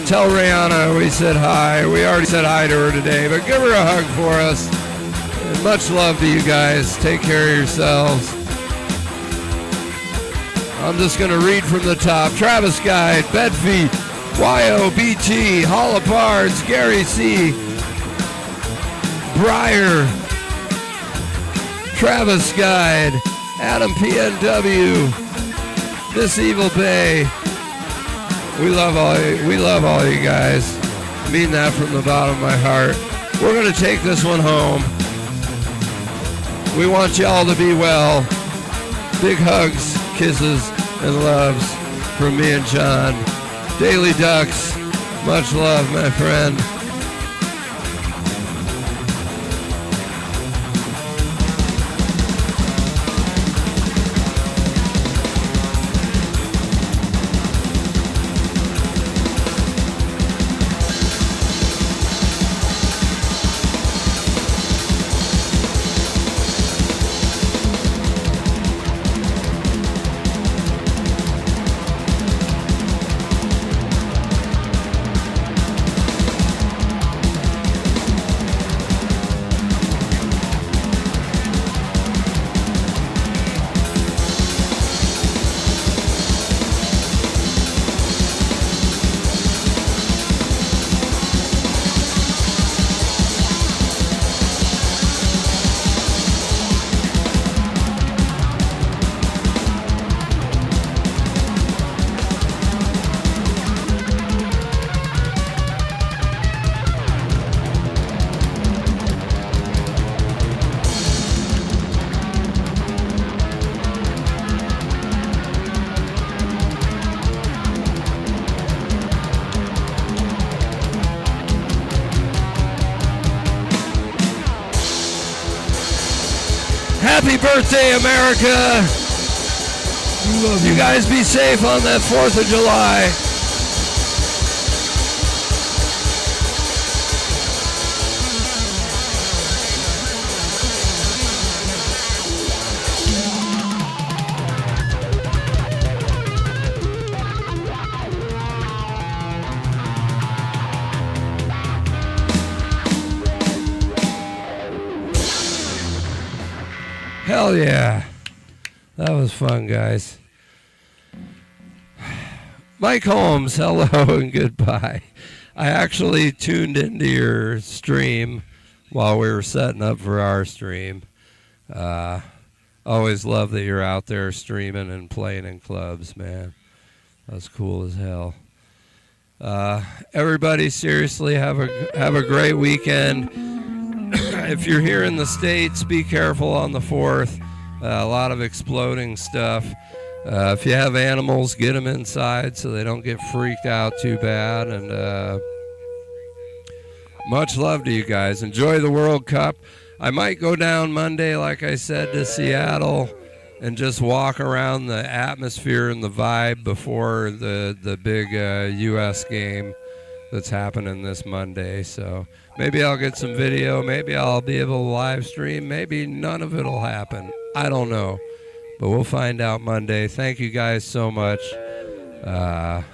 Tell Rihanna we said hi. We already said hi to her today, but give her a hug for us. And much love to you guys. Take care of yourselves. I'm just going to read from the top. Travis Guide, Bedfeet, YOBT, Hollapards, Gary C, Breyer, Travis Guide, Adam PNW, Miss Evil Bay. We love all you guys. I mean that from the bottom of my heart. We're going to take this one home. We want you all to be well. Big hugs, kisses, and loves from me and John. Daily Ducks, much love, my friend. Happy birthday, America! You guys be safe on that 4th of July. Hell yeah. That was fun, guys. Mike Holmes, hello and goodbye. I actually tuned into your stream while we were setting up for our stream. Always love that you're out there streaming and playing in clubs, man. That's cool as hell. Everybody, seriously, have a great weekend. If you're here in the States, be careful on the 4th. A lot of exploding stuff. If you have animals, get them inside so they don't get freaked out too bad. And much love to you guys. Enjoy the World Cup. I might go down Monday, like I said, to Seattle and just walk around the atmosphere and the vibe before the big U.S. game that's happening this Monday. So maybe I'll get some video. Maybe I'll be able to live stream. Maybe none of it will happen. I don't know. But we'll find out Monday. Thank you guys so much. I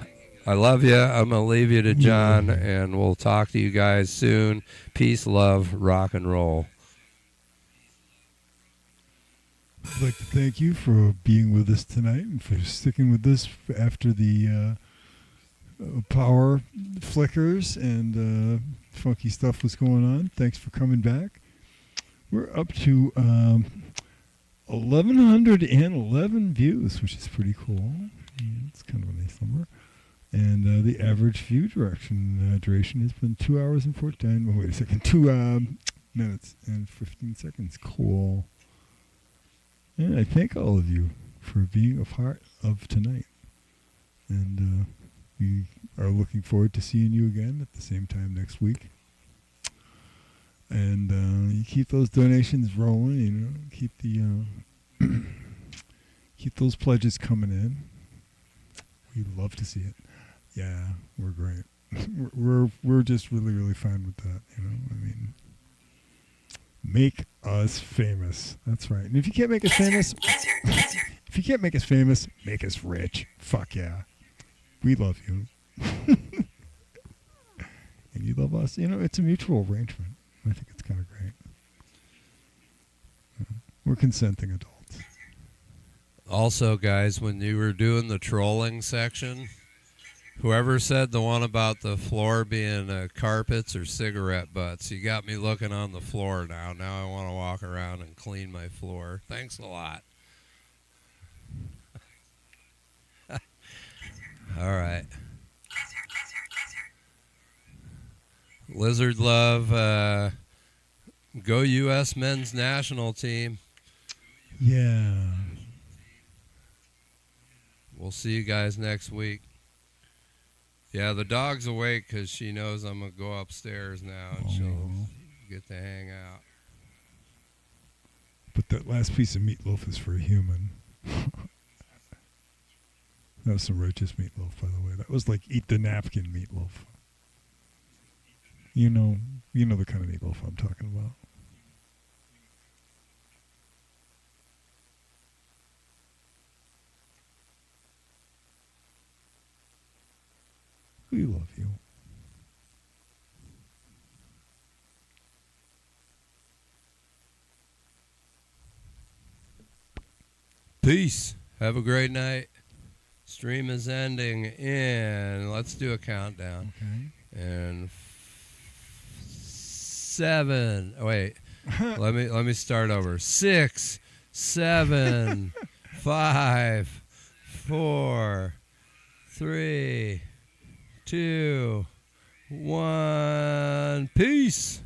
love you. I'm going to leave you to John, and we'll talk to you guys soon. Peace, love, rock and roll. I'd like to thank you for being with us tonight and for sticking with us after the power flickers and funky stuff was going on. Thanks for coming back. We're up to 1,111 views, which is pretty cool. It's kind of a nice number. And the average view duration has been 2 hours and 14. Oh, wait a second. 2 minutes and 15 seconds. Cool. And I thank all of you for being a part of tonight. And we are looking forward to seeing you again at the same time next week. And you keep those donations rolling. You know, keep the keep those pledges coming in. We'd love to see it. Yeah, we're great. we're just really fine with that. You know, I mean, make us famous. That's right. And if you can't make us famous, make us rich. Fuck yeah, we love you, and you love us. You know, it's a mutual arrangement. I think it's kind of great. We're consenting adults. Also, guys, when you were doing the trolling section, whoever said the one about the floor being carpets or cigarette butts, you got me looking on the floor now. Now I want to walk around and clean my floor. Thanks a lot. All right. Lizard Love, go U.S. men's national team. Yeah. We'll see you guys next week. Yeah, the dog's awake because she knows I'm going to go upstairs now and she'll get to hang out. But that last piece of meatloaf is for a human. That was some righteous meatloaf, by the way. That was like eat the napkin meatloaf. You know the kind of meatloaf I'm talking about. We love you. Peace. Have a great night. Stream is ending in, let's do a countdown. Okay. And 7. Oh, wait. let me start over. 6, 7, 5, 4, 3, 2, 1. Peace.